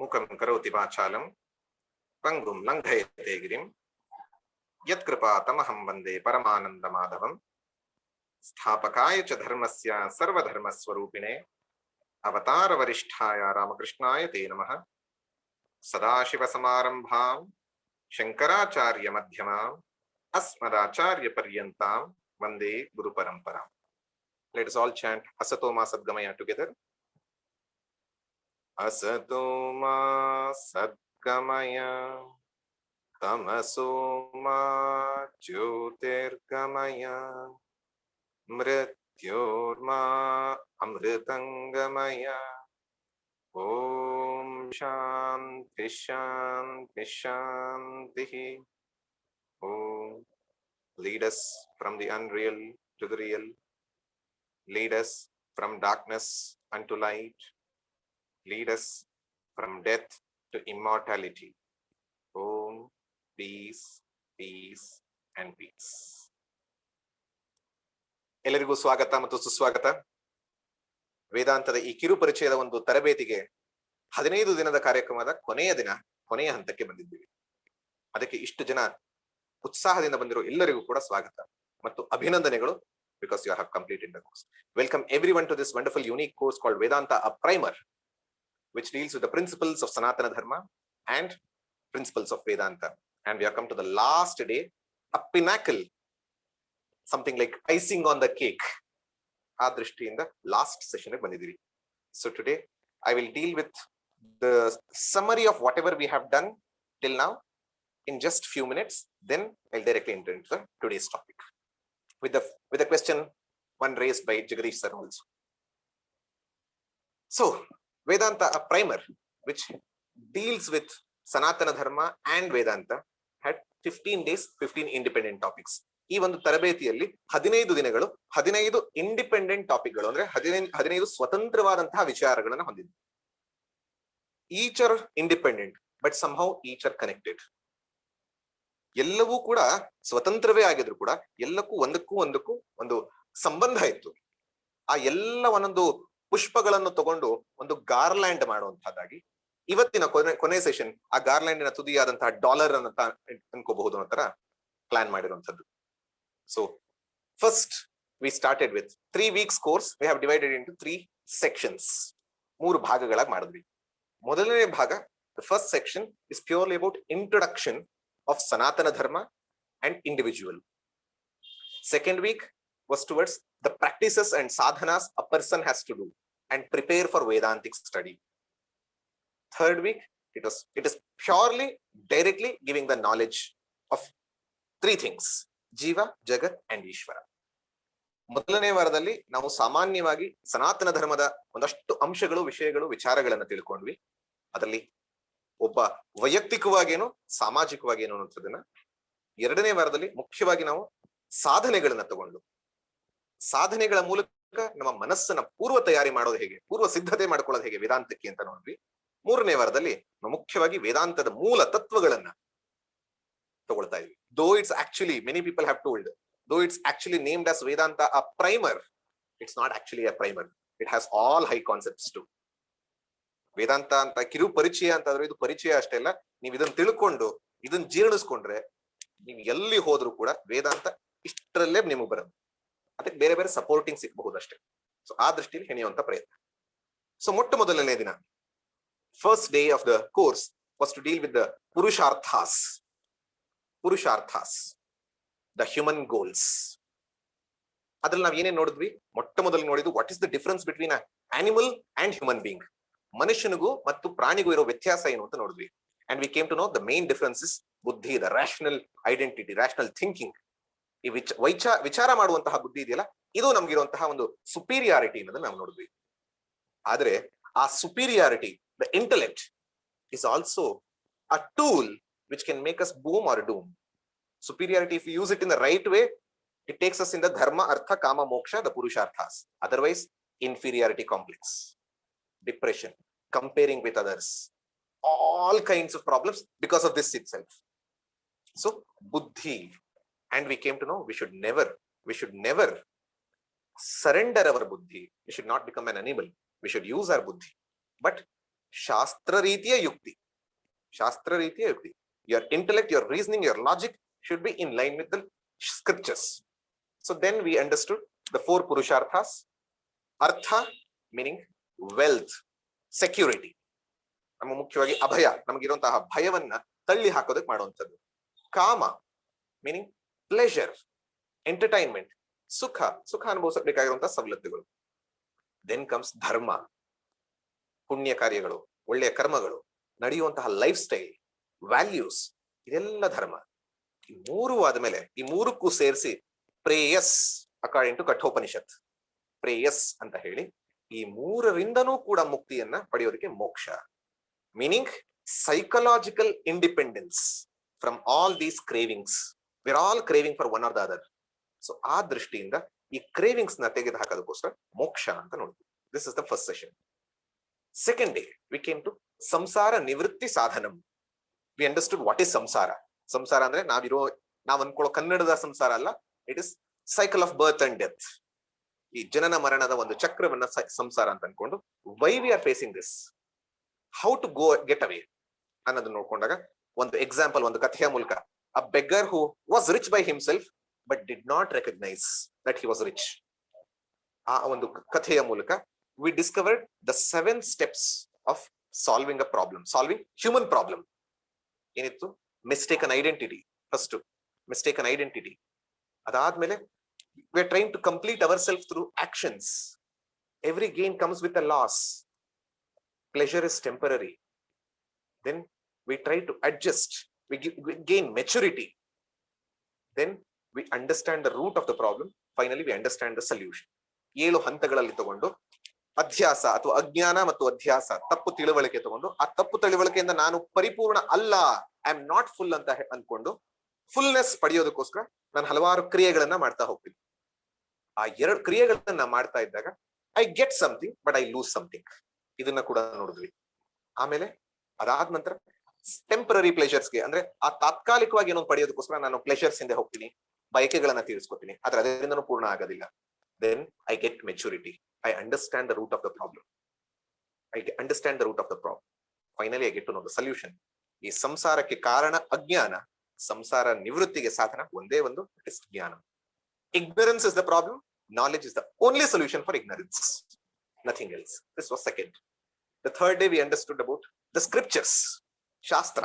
मुखं करोति वाचालं पंगुं लंघयते गिरिं यत्कृपातमहं वन्दे परमानन्दमाधवं स्थापकाय च धर्मस्य सर्वधर्मस्वरूपिणे अवतारवरिष्ठाय रामकृष्णाय ते नमः। सदाशिवसमारम्भां शङ्कराचार्यमध्यमाम् अस्मदाचार्यपर्यन्तां वन्दे गुरुपरम्पराम्। Let us all chant Asato Ma Sadgamaya together. Asato Ma Sadgamaya Tamaso Ma Jyotirgamaya Mrityorma Amritangamaya. Om Shanti Shanti Shanti. Om. Lead us from the unreal to the real. Lead us from darkness unto light. Lead us from death to immortality. Om, peace, peace, and peace. ಎಲ್ಲರಿಗೂ ಸ್ವಾಗತ ಮತ್ತು ಸುಸ್ವಾಗತ. ವೇದಾಂತದ ಈ ಕಿರು ಪರಿಚಯದ ಒಂದು ತರಬೇತಿಗೆ 15 ದಿನದ ಕಾರ್ಯಕ್ರಮದ ಕೊನೆಯ ಹಂತಕ್ಕೆ ಬಂದಿದ್ದೀವಿ. ಅದಕ್ಕೆ ಇಷ್ಟು ಜನ ಉತ್ಸಾಹದಿಂದ ಬಂದಿರೋ ಎಲ್ಲರಿಗೂ ಕೂಡ ಸ್ವಾಗತ ಮತ್ತು ಅಭಿನಂದನೆಗಳು. Because you have completed the course. Welcome everyone to this wonderful unique course called Vedanta, a primer, which deals with the principles of Sanatana Dharma and principles of Vedanta. And we have come to the last day, a pinnacle, something like icing on the cake. Adrishti in the last session. So today I will deal with the summary of whatever we have done till now in just few minutes. Then I'll directly enter into today's topic. With a question one raised by Jagadish sir also. So Vedanta, a primer which deals with Sanatana Dharma and Vedanta, had 15 days, 15 independent topics. ಈ ಒಂದು ತರಬೇತಿಯಲ್ಲಿ 15 ದಿನಗಳು 15 independent ಟಾಪಿಕ್ಗಳು, ಅಂದ್ರೆ 15 ಸ್ವತಂತ್ರವಾದಂತಹ ವಿಚಾರಗಳನ್ನು ಹೊಂದಿದೆ. Each are independent but somehow each are connected. ಎಲ್ಲವೂ ಕೂಡ ಸ್ವತಂತ್ರವೇ ಆಗಿದ್ರು ಕೂಡ ಎಲ್ಲಕ್ಕೂ ಒಂದಕ್ಕೂ ಒಂದು ಸಂಬಂಧ ಇತ್ತು. ಆ ಎಲ್ಲ ಒಂದೊಂದು ಪುಷ್ಪಗಳನ್ನು ತಗೊಂಡು ಒಂದು ಗಾರ್ಲ್ಯಾಂಡ್ ಮಾಡುವಂತಹದ್ದಾಗಿ ಇವತ್ತಿನ ಕೊನೆ ಸೆಷನ್ ಆ ಗಾರ್ಲ್ಯಾಂಡಿನ ತುದಿಯಾದಂತಹ ಡಾಲರ್ ಅಂತ ಅನ್ಕೋಬಹುದು ಅನ್ನೋ ಪ್ಲಾನ್ ಮಾಡಿರುವಂತದ್ದು. So first we started with 3 weeks course. We have divided into 3 sections. 3 ಭಾಗಗಳಾಗಿ ಮಾಡಿದ್ವಿ. ಮೊದಲನೇ ಭಾಗ, the first section is purely about introduction of Sanatana Dharma and individual. Second week was towards the practices and sadhanas a person has to do and prepare for Vedantic study. Third week it is purely directly giving the knowledge of 3 things: Jiva, Jagat and Ishvara. ಮೊದಲನೇ ವಾರದಲ್ಲಿ ನಾವು ಸಾಮಾನ್ಯವಾಗಿ ಸನಾತನ ಧರ್ಮದ ಒಂದಷ್ಟು ಅಂಶಗಳು, ವಿಷಯಗಳು, ವಿಚಾರಗಳನ್ನು ತಿಳ್ಕೊಂಡ್ವಿ. ಅದರಲ್ಲಿ ಒಬ್ಬ ವೈಯಕ್ತಿಕವಾಗೇನು, ಸಾಮಾಜಿಕವಾಗೇನು ಅನ್ನೋದನ್ನ. ಎರಡನೇ ವಾರದಲ್ಲಿ ಮುಖ್ಯವಾಗಿ ನಾವು ಸಾಧನೆಗಳನ್ನ ತಗೊಂಡು ಸಾಧನೆಗಳ ಮೂಲಕ ನಮ್ಮ ಮನಸ್ಸನ್ನ ಪೂರ್ವ ತಯಾರಿ ಮಾಡೋದು ಹೇಗೆ, ಪೂರ್ವ ಸಿದ್ಧತೆ ಮಾಡ್ಕೊಳ್ಳೋದು ಹೇಗೆ ವೇದಾಂತಕ್ಕೆ ಅಂತ ನೋಡಿದ್ವಿ. ಮೂರನೇ ವಾರದಲ್ಲಿ ನಾವು ಮುಖ್ಯವಾಗಿ ವೇದಾಂತದ ಮೂಲ ತತ್ವಗಳನ್ನ ತಗೊಳ್ತಾ ಇದ್ವಿ. Though it's actually, many people have told, though it's actually named as Vedanta a primer, it's not actually a primer. It has all high concepts too. Vedanta ಅಂತ ಕಿರು ಪರಿಚಯ ಅಂತಾದ್ರೆ ಇದು ಪರಿಚಯ ಅಷ್ಟೇ ಅಲ್ಲ. ನೀವು ಇದನ್ನ ತಿಳ್ಕೊಂಡು ಇದನ್ನ ಜೀರ್ಣಿಸ್ಕೊಂಡ್ರೆ ನೀವು ಎಲ್ಲಿ ಹೋದ್ರು ಕೂಡ ವೇದಾಂತ ಇಷ್ಟರಲ್ಲೇ ನಿಮಗೆ ಬರೋದು. ಅದಕ್ಕೆ ಬೇರೆ ಬೇರೆ ಸಪೋರ್ಟಿಂಗ್ ಸಿಗಬಹುದು ಅಷ್ಟೇ. ಸೊ ಆ ದೃಷ್ಟಿಯಲ್ಲಿ ಹೆಣೆಯುವಂತ ಪ್ರಯತ್ನ. ಸೊ ಮೊಟ್ಟ ಮೊದಲನೇ ದಿನ, first day of the course was to deal with the purusharthas, the human goals. ಅದ್ರಲ್ಲಿ ನಾವ್ ಏನೇನ್ ನೋಡಿದ್ವಿ? ಮೊಟ್ಟ ಮೊದಲು ನೋಡಿದ್ವಿ what is the difference between animal and human being. ಮನುಷ್ಯನಿಗೂ ಮತ್ತು ಪ್ರಾಣಿಗೂ ಇರೋ ವ್ಯತ್ಯಾಸ ಏನು ಅಂತ ನೋಡಿದ್ವಿ. And we came to know the main difference is buddhi, the rational identity, rational thinking. ಈ ವಿಚಾರ ಮಾಡುವಂತಹ ಬುದ್ಧಿ ಇದೆಯಲ್ಲ, ಇದು ನಮ್ಗಿರುವಂತಹ ಒಂದು ಸುಪೀರಿಯಾರಿಟಿ ಅನ್ನೋದನ್ನ ನಾವು ನೋಡಿದ್ವಿ. ಆದ್ರೆ ಆ superiority, the intellect, is also a tool which can make us boom or doom. Superiority, if you use it in the right way, it takes us in the dharma, artha, kama, moksha, the purusharthas. Otherwise, inferiority complex, depression, comparing with others, all kinds of problems because of this itself. So buddhi, and we came to know we should never surrender our buddhi. We should not become an animal. We should use our buddhi, but ಶಾಸ್ತ್ರ ರೀತಿಯ ಯುಕ್ತಿ. ಶಾಸ್ತ್ರ ರೀತಿಯ ಯುಕ್ತಿ. Your intellect, your reasoning, your logic should be in line with the scriptures. So then we understood the four purusharthas. Artha meaning wealth, security. ನಮ್ಮ ಮುಖ್ಯವಾಗಿ ಅಭಯ, ನಮಗಿರುವಂತಹ ಭಯವನ್ನ ತಳ್ಳಿ ಹಾಕೋದಕ್ಕೆ ಮಾಡುವಂಥದ್ದು. ಕಾಮ ಮೀನಿಂಗ್ ಪ್ಲೆಷರ್, ಎಂಟರ್ಟೈನ್ಮೆಂಟ್, ಸುಖ ಅನುಭವಿಸಬೇಕಾಗಿರುವಂತಹ ಸವಲತ್ತುಗಳು. ದೆನ್ ಕಮ್ಸ್ ಧರ್ಮ, ಪುಣ್ಯ ಕಾರ್ಯಗಳು, ಒಳ್ಳೆಯ ಕರ್ಮಗಳು, ನಡೆಯುವಂತಹ ಲೈಫ್ ಸ್ಟೈಲ್, ವ್ಯಾಲ್ಯೂಸ್, ಇದೆಲ್ಲ ಧರ್ಮ. ಈ ಮೂರು ಆದ್ಮೇಲೆ ಈ ಮೂರಕ್ಕೂ ಸೇರಿಸಿ ಪ್ರೇಯಸ್ ಅಕಾರ್ಡಿಂಗ್ ಟು ಕಠೋಪನಿಷತ್, ಪ್ರೇಯಸ್ ಅಂತ ಹೇಳಿ ಈ ಮೂರರಿಂದನೂ ಕೂಡ ಮುಕ್ತಿಯನ್ನ ಪಡೆಯೋದಕ್ಕೆ ಮೋಕ್ಷ. Meaning psychological independence from all these cravings. We're all craving for one or the other. So ಆ ದೃಷ್ಟಿಯಿಂದ ಈ ಕ್ರೇವಿಂಗ್ಸ್ ನ ತೆಗೆದು ಹಾಕೋದಕ್ಕೋಸ್ಕರ ಮೋಕ್ಷ ಅಂತ ನೋಡ್ತೀವಿ. This is the first session. Second day we came to samsara nivritti sadhanam. We understood what is samsara. ಸಂಸಾರ ಅಂದ್ರೆ ನಾವ್ ಅನ್ಕೊಳ್ಳೋ ಕನ್ನಡದ ಸಂಸಾರ ಅಲ್ಲ. It is cycle of birth and death. ಈ ಜನನ ಮರಣದ ಒಂದು ಚಕ್ರವನ್ನ ಸಂಸಾರ ಅಂತ ಅನ್ಕೊಂಡು why we are facing this, how to go get away ಅನ್ನೋದನ್ನ ನೋಡ್ಕೊಂಡಾಗ ಒಂದು ಎಕ್ಸಾಂಪಲ್, ಒಂದು ಕಥೆಯ ಮೂಲಕ, a beggar who was rich by himself but did not recognise that he was rich. ಆ ಒಂದು ಕಥೆಯ ಮೂಲಕ we discovered the 7 steps of solving a problem, solving human problem. ಏನಿತ್ತು? Mistaken identity. First mistaken identity. ಅದಾದ್ಮೇಲೆ we are trying to complete ourselves through actions. Every gain comes with a loss. Pleasure is temporary. Then we try to adjust. We gain maturity. Then we understand the root of the problem. Finally we understand the solution. 7 ಹಂತಗಳಲ್ಲಿ ತಗೊಂಡು ಅಧ್ಯಾಸ ಅಥವಾ ಅಜ್ಞಾನ ಮತ್ತು ಅಧ್ಯಾಸ, ತಪ್ಪು ತಿಳುವಳಿಕೆ ತಗೊಂಡು ಆ ತಪ್ಪು ತಿಳುವಳಿಕೆಯಿಂದ ನಾನು ಪರಿಪೂರ್ಣ ಅಲ್ಲ, ಐ ಆಮ್ ನಾಟ್ ಫುಲ್ ಅಂತ ಅನ್ಕೊಂಡು ಫುಲ್ನೆಸ್ ಪಡೆಯೋದಕ್ಕೋಸ್ಕರ ನಾನು ಹಲವಾರು ಕ್ರಿಯೆಗಳನ್ನ ಮಾಡ್ತಾ ಹೋಗ್ತೀನಿ. ಆ 2 ಕ್ರಿಯೆಗಳನ್ನ ಮಾಡ್ತಾ ಇದ್ದಾಗ I get something but I loose something. ಇದನ್ನ ಕೂಡ ನೋಡಿದ್ವಿ. ಆಮೇಲೆ ಅದಾದ ನಂತರ ಟೆಂಪರರಿ ಪ್ಲೆಷರ್ಸ್ಗೆ, ಅಂದ್ರೆ ಆ ತಾತ್ಕಾಲಿಕವಾಗಿ ಏನೋ ಪಡೆಯೋದಕ್ಕೋಸ್ಕರ ನಾನು ಪ್ಲೆಷರ್ಸ್ ಹಿಂದೆ ಹೋಗ್ತೀನಿ, ಬಯಕೆಗಳನ್ನ ತೀರಿಸ್ಕೊತೀನಿ, ಆದ್ರೆ ಅದರಿಂದನೂ ಪೂರ್ಣ ಆಗೋದಿಲ್ಲ. Then I get maturity. I understand the root of the problem. Finally I get to know the solution. ಈ ಸಂಸಾರಕ್ಕೆ ಕಾರಣ ಅಜ್ಞಾನ, ಸಂಸಾರ ನಿವೃತ್ತಿಗೆ ಸಾಧನ ಒಂದೇ ಒಂದು, it is jnana. Ignorance is the problem, knowledge is the only solution for ignorance, nothing else. This was second. The third day we understood about the scriptures, ಶಾಸ್ತ್ರ.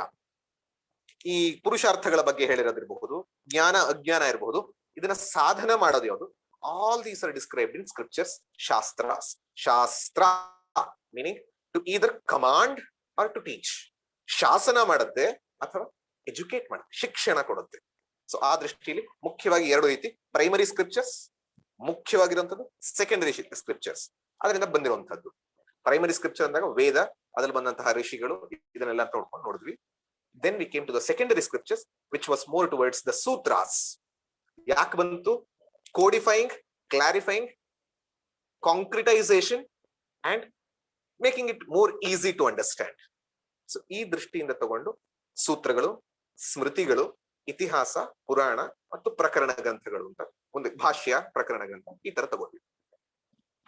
ಈ ಪುರುಷಾರ್ಥಗಳ ಬಗ್ಗೆ ಹೇಳಿರೋದಿರಬಹುದು, ಜ್ಞಾನ ಅಜ್ಞಾನ ಇರಬಹುದು, ಇದನ್ನ ಸಾಧನ ಮಾಡೋದು ಯಾವುದು? All these are described in scriptures, shastras. Shastra meaning to either command or to teach. ಶಾಸನ ಮಾಡುತ್ತೆ ಅಥವಾ ಎಜುಕೇಟ್ ಮಾಡುತ್ತೆ, ಶಿಕ್ಷಣ ಕೊಡುತ್ತೆ. ಸೊ ಆ ದೃಷ್ಟಿಯಲ್ಲಿ ಮುಖ್ಯವಾಗಿ 2 ರೀತಿ, ಪ್ರೈಮರಿ ಸ್ಕ್ರಿಪ್ಚರ್ಸ್ ಮುಖ್ಯವಾಗಿರುವಂತದ್ದು, ಸೆಕೆಂಡರಿ ಸ್ಕ್ರಿಪ್ಚರ್ಸ್ ಅದರಿಂದ ಬಂದಿರುವಂತದ್ದು. ಪ್ರೈಮರಿ ಸ್ಕ್ರಿಪ್ಚರ್ ಅಂದಾಗ ವೇದ, ಅದ್ರಲ್ಲಿ ಬಂದಂತಹ ಋಷಿಗಳು, ಇದನ್ನೆಲ್ಲ ನೋಡಿದ್ವಿ. Then we came to the secondary scriptures which was more towards the sutras. ಯಾಕೆ ಬಂತು? Codifying, clarifying, concretisation and making it more easy to understand. So ಈ ದೃಷ್ಟಿಯಿಂದ ತಗೊಂಡು ಸೂತ್ರಗಳು, ಸ್ಮೃತಿಗಳು, ಇತಿಹಾಸ, ಪುರಾಣ ಮತ್ತು ಪ್ರಕರಣ ಗ್ರಂಥಗಳು ಅಂತ ಒಂದು ಭಾಷ್ಯ, ಪ್ರಕರಣ ಗ್ರಂಥ, ಈ ತರ ತಗೊಂಡ್ವಿ.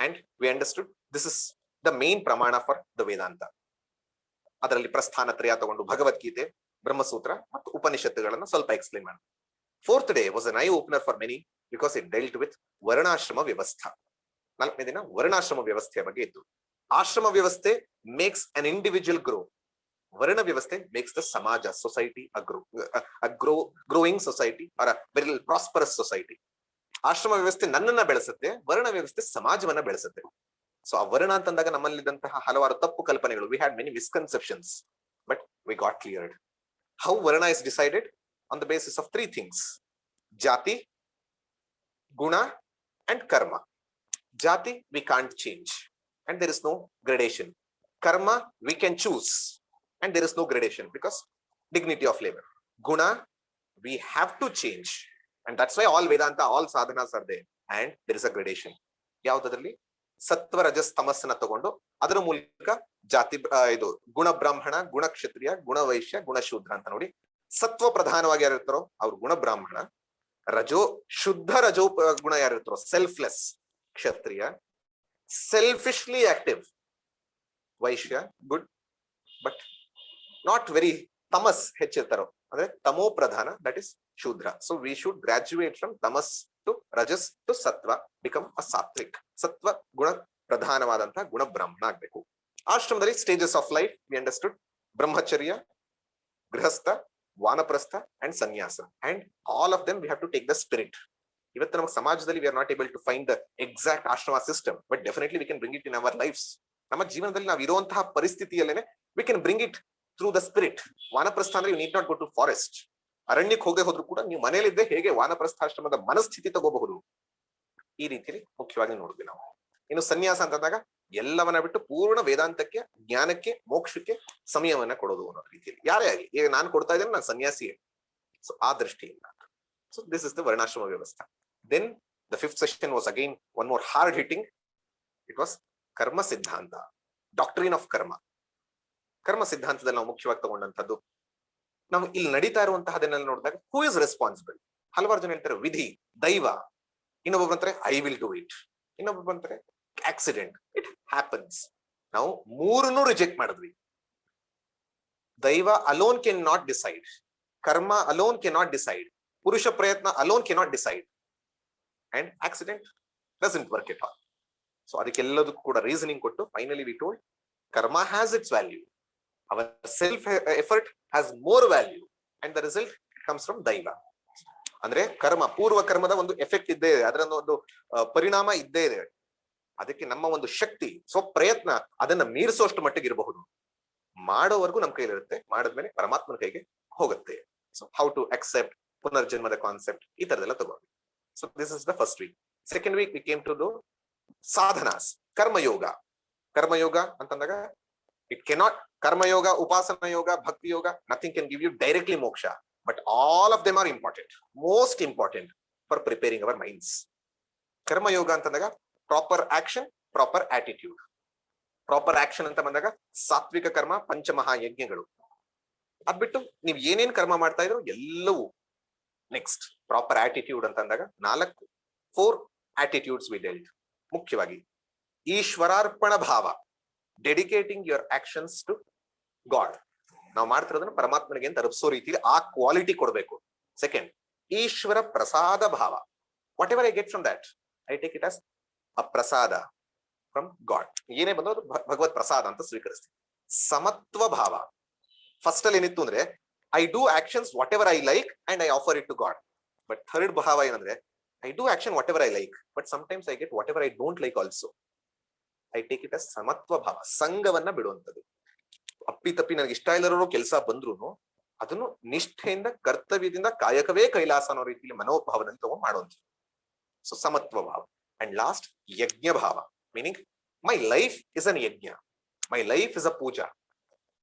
And we understood this is the main ಪ್ರಮಾಣ ಫಾರ್ ದ ವೇದಾಂತ. ಅದರಲ್ಲಿ ಪ್ರಸ್ಥಾನ ತ್ರಯ ತಗೊಂಡು ಭಗವದ್ಗೀತೆ, ಬ್ರಹ್ಮಸೂತ್ರ ಮತ್ತು ಉಪನಿಷತ್ತುಗಳನ್ನ ಸ್ವಲ್ಪ ಎಕ್ಸ್ಪ್ಲೇನ್ ಮಾಡೋಣ. Fourth day was an eye opener for many because it dealt with varnashrama vyavastha. 4ನೇ ದಿನ ವರ್ಣಾಶ್ರಮ ವ್ಯವಸ್ಥೆಯ ಬಗ್ಗೆ ಇತ್ತು. ಆಶ್ರಮ ವ್ಯವಸ್ಥೆ ಮೇಕ್ಸ್ ಅನ್ ಇಂಡಿವಿಜುವಲ್ ಗ್ರೋ. ವರ್ಣ ವ್ಯವಸ್ಥೆ ಮೇಕ್ಸ್ ದ ಸಮಾಜ, society growing society are very prosperous society. ಆಶ್ರಮ ವ್ಯವಸ್ಥೆ ನನ್ನನ್ನ ಬೆಳೆಸುತ್ತೆ, ವರ್ಣ ವ್ಯವಸ್ಥೆ ಸಮಾಜವನ್ನ ಬೆಳೆಸುತ್ತೆ. ಸೊ ಆ ವರ್ಣ ಅಂತಂದಾಗ ನಮ್ಮಲ್ಲಿದ್ದಂತಹ ಹಲವಾರು ತಪ್ಪು ಕಲ್ಪನೆಗಳು, we had many misconceptions, but we got cleared. How varna is decided on the basis of 3 things: jati, guna and karma. Jati we can't change and there is no gradation. Karma we can choose and there is no gradation because dignity of labor. Guna we have to change and that's why all Vedanta, all sadhanas are there and there is a gradation. ಯಾವ್ದರಲ್ಲಿ? ಸತ್ವ ರಜಸ್ ತಮಸ್ಸನ್ನ ತಗೊಂಡು ಅದರ ಮೂಲಕ ಜಾತಿ, ಇದು ಗುಣ ಬ್ರಾಹ್ಮಣ, ಗುಣ ಕ್ಷತ್ರಿಯ, ಗುಣ ವೈಶ್ಯ, ಗುಣ ಶೂದ್ರ ಅಂತ ನೋಡಿ. ಸತ್ವ ಪ್ರಧಾನವಾಗಿ ಯಾರಿರ್ತಾರೋ ಅವ್ರು ಗುಣ ಬ್ರಾಹ್ಮಣ. ಶುದ್ಧ ರಜೋ ಗುಣ ಯಾರಿರ್ತಾರೋ selfless Kshatriya. Selfishly active Vaishya, good. But not very ತಮಸ್ ಹೆಚ್ಚಿರ್ತಾರೋ ಅಂದ್ರೆ ತಮೋ ಪ್ರಧಾನ, that is Shudra. So we should graduate from tamas to rajas to sattva, become a sattvik. ಸತ್ವ ಗುಣ ಪ್ರಧಾನವಾದಂತಹ ಗುಣ ಬ್ರಾಹ್ಮಣ ಆಗ್ಬೇಕು. ಆಶ್ರಮದಲ್ಲಿ stages of life we understood: brahmacharya, grihastha, vanaprastha and sanyasa. And all of them we have to take the spirit. ಇವತ್ತು ನಮಗೆ ಸಮಾಜದಲ್ಲಿ we are not able to find the exact ashrama system, but definitely we can bring it in our lifes. ನಮ್ಮ ಜೀವನದಲ್ಲಿ ನಾವು ಇರುವಂತಹ ಪರಿಸ್ಥಿತಿಯಲ್ಲೇನೆ we can bring it through the spirit. ವಾನಪ್ರಸ್ಥ ಅಂದ್ರೆ you need not go to forest. ಅರಣ್ಯಕ್ಕೆ ಹೋಗದೆ ಹೋದ್ರು ಕೂಡ ನೀವು ಮನೆಯಲ್ಲಿದ್ದೇ ಹೇಗೆ ವಾನಪ್ರಸ್ಥಾಶ್ರಮದ ಮನಸ್ಥಿತಿ ತಗೋಬಹುದು, ಈ ರೀತಿಯಲ್ಲಿ ಮುಖ್ಯವಾಗಿ ನೋಡಿದ್ವಿ ನಾವು. ಇನ್ನು ಸನ್ಯಾಸ ಅಂತಂದಾಗ ಎಲ್ಲವನ್ನ ಬಿಟ್ಟು ಪೂರ್ಣ ವೇದಾಂತಕ್ಕೆ, ಜ್ಞಾನಕ್ಕೆ, ಮೋಕ್ಷಕ್ಕೆ ಸಮಯವನ್ನ ಕೊಡೋದು ಅನ್ನೋ ರೀತಿಯಲ್ಲಿ. ಯಾರೇ ಆಗಲಿ, ಈಗ ನಾನು ಕೊಡ್ತಾ ಇದ್ದೇನೆ, ನಾನು ಸನ್ಯಾಸಿಯೇ. ಸೊ ಆ ದೃಷ್ಟಿಯಿಂದ so this is the varnashrama vyavastha. Then the fifth session was again one more hard hitting. It was karma siddhanta, doctrine of ಕರ್ಮ. ಕರ್ಮ ಸಿದ್ಧಾಂತದಲ್ಲಿ ನಾವು ಮುಖ್ಯವಾಗಿ ತಗೊಂಡಂತದ್ದು, ನಾವು ಇಲ್ಲಿ ನಡೀತಾ ಇರುವಂತಹದನ್ನೆಲ್ಲ ನೋಡಿದಾಗ ಹೂ ಇಸ್ ರೆಸ್ಪಾನ್ಸಿಬಲ್. ಹಲವಾರು ಜನ ಹೇಳ್ತಾರೆ ವಿಧಿ, ದೈವ. ಇನ್ನೊಬ್ಬರು ಅಂತಾರೆ ಐ ವಿಲ್ ಡೂ ಇಟ್. ಇನ್ನೊಬ್ಬರು ಅಂತಾರೆ ಆಕ್ಸಿಡೆಂಟ್, ಇಟ್ ಹ್ಯಾಪನ್ಸ್. ನಾವು ಮೂರನ್ನೂ ರಿಜೆಕ್ಟ್ ಮಾಡಿದ್ವಿ. Daiva alone can not decide, karma alone can not decide, purusha prayatna alone can not decide, and accident doesn't work it all. So ಅದಕ್ಕೆಲ್ಲದಕ್ಕೂ ಕೂಡ ರೀಸನಿಂಗ್ ಕೊಟ್ಟು finally we told karma has its value, our self effort has more value, and the result comes from daiva. ಅಂದ್ರೆ ಕರ್ಮ, ಪೂರ್ವ ಕರ್ಮದ ಒಂದು effect ಇದ್ದೇ ಇದೆ, ಅದರ ಒಂದು ಪರಿಣಾಮ ಇದ್ದೇ ಇದೆ. ಅದಕ್ಕೆ ನಮ್ಮ ಒಂದು ಶಕ್ತಿ, ಪ್ರಯತ್ನ ಅದನ್ನ ಮೀರಿಸುವಷ್ಟು ಮಟ್ಟಿಗೆ ಇರಬಹುದು. ಮಾಡೋವರೆಗೂ ನಮ್ಮ ಕೈಲಿರುತ್ತೆ, ಮಾಡಿದ್ಮೇಲೆ ಪರಮಾತ್ಮನ ಕೈಗೆ ಹೋಗುತ್ತೆ. ಸೊ ಹೌ ಟು ಅಕ್ಸೆಪ್ಟ್ ಪುನರ್ಜನ್ಮದ ಕಾನ್ಸೆಪ್ಟ್, ಈ ತರದೆಲ್ಲ ತಗೊಂಡ್ವಿ. So this is the first week. Second week we came to the sadhanas. Karmayoga. ಕರ್ಮಯೋಗ ಅಂತಂದಾಗ it cannot, karmayoga, upasana yoga, bhakti yoga, nothing can give you directly moksha, but all of them are important, most important for preparing our minds. ಕರ್ಮಯೋಗ ಅಂತಂದಾಗ proper action, proper attitude. Proper action ಅಂತ ಬಂದಾಗ ಸಾತ್ವಿಕ ಕರ್ಮ, ಪಂಚಮಹಾಯಜ್ಞಗಳು. ಅದ್ಬಿಟ್ಟು ನೀವು ಏನೇನ್ ಕರ್ಮ ಮಾಡ್ತಾ ಇದ್ರು ಎಲ್ಲವೂ. ನೆಕ್ಸ್ಟ್ ಪ್ರಾಪರ್ ಆಟಿಟ್ಯೂಡ್ ಅಂತಂದಾಗ 4 ಆಟಿಟ್ಯೂಡ್ಸ್ ವಿ ಡೆಲ್ಟ್. ಮುಖ್ಯವಾಗಿ ಈಶ್ವರಾರ್ಪಣ ಭಾವ, dedicating your actions to God. ನಾವು ಮಾಡ್ತಿರೋದನ್ನ ಪರಮಾತ್ಮನಿಗೆ ಅಂತ ತಲುಪಿಸೋ ರೀತಿಯಲ್ಲಿ ಆ ಕ್ವಾಲಿಟಿ ಕೊಡಬೇಕು. ಸೆಕೆಂಡ್, ಈಶ್ವರ ಪ್ರಸಾದ ಭಾವ. What ever I get from that, I take it as ಅ ಪ್ರಸಾದ ಫ್ರಮ್ ಗಾಡ್. ಏನೇ ಬಂದೋ ಅದು ಭಗವತ್ ಪ್ರಸಾದ ಅಂತ ಸ್ವೀಕರಿಸ್ತೀವಿ. ಸಮತ್ವ ಭಾವ. ಫಸ್ಟ್ ಅಲ್ಲಿ ಏನಿತ್ತು ಅಂದ್ರೆ I do actions whatever I like and I offer it to God. But third ಭಾವ ಏನಂದ್ರೆ I do action whatever I like, but sometimes I get whatever I don't like also. I take it as samatva bhava. ಸಂಘವನ್ನ ಬಿಡುವಂಥದ್ದು. ಅಪ್ಪಿ ತಪ್ಪಿ ನನಗೆ ಇಷ್ಟ ಇಲ್ಲರೂ ಕೆಲಸ ಬಂದ್ರು ಅದನ್ನು ನಿಷ್ಠೆಯಿಂದ, ಕರ್ತವ್ಯದಿಂದ, ಕಾಯಕವೇ ಕೈಲಾಸ ಅನ್ನೋ ರೀತಿಯಲ್ಲಿ ಮನೋಭಾವದಲ್ಲಿ ತಗೊಂಡು ಮಾಡುವಂಥದ್ದು. ಸೊ ಸಮತ್ವ ಭಾವ. And last yajna bhava, meaning my life is an yajna, my life is a puja,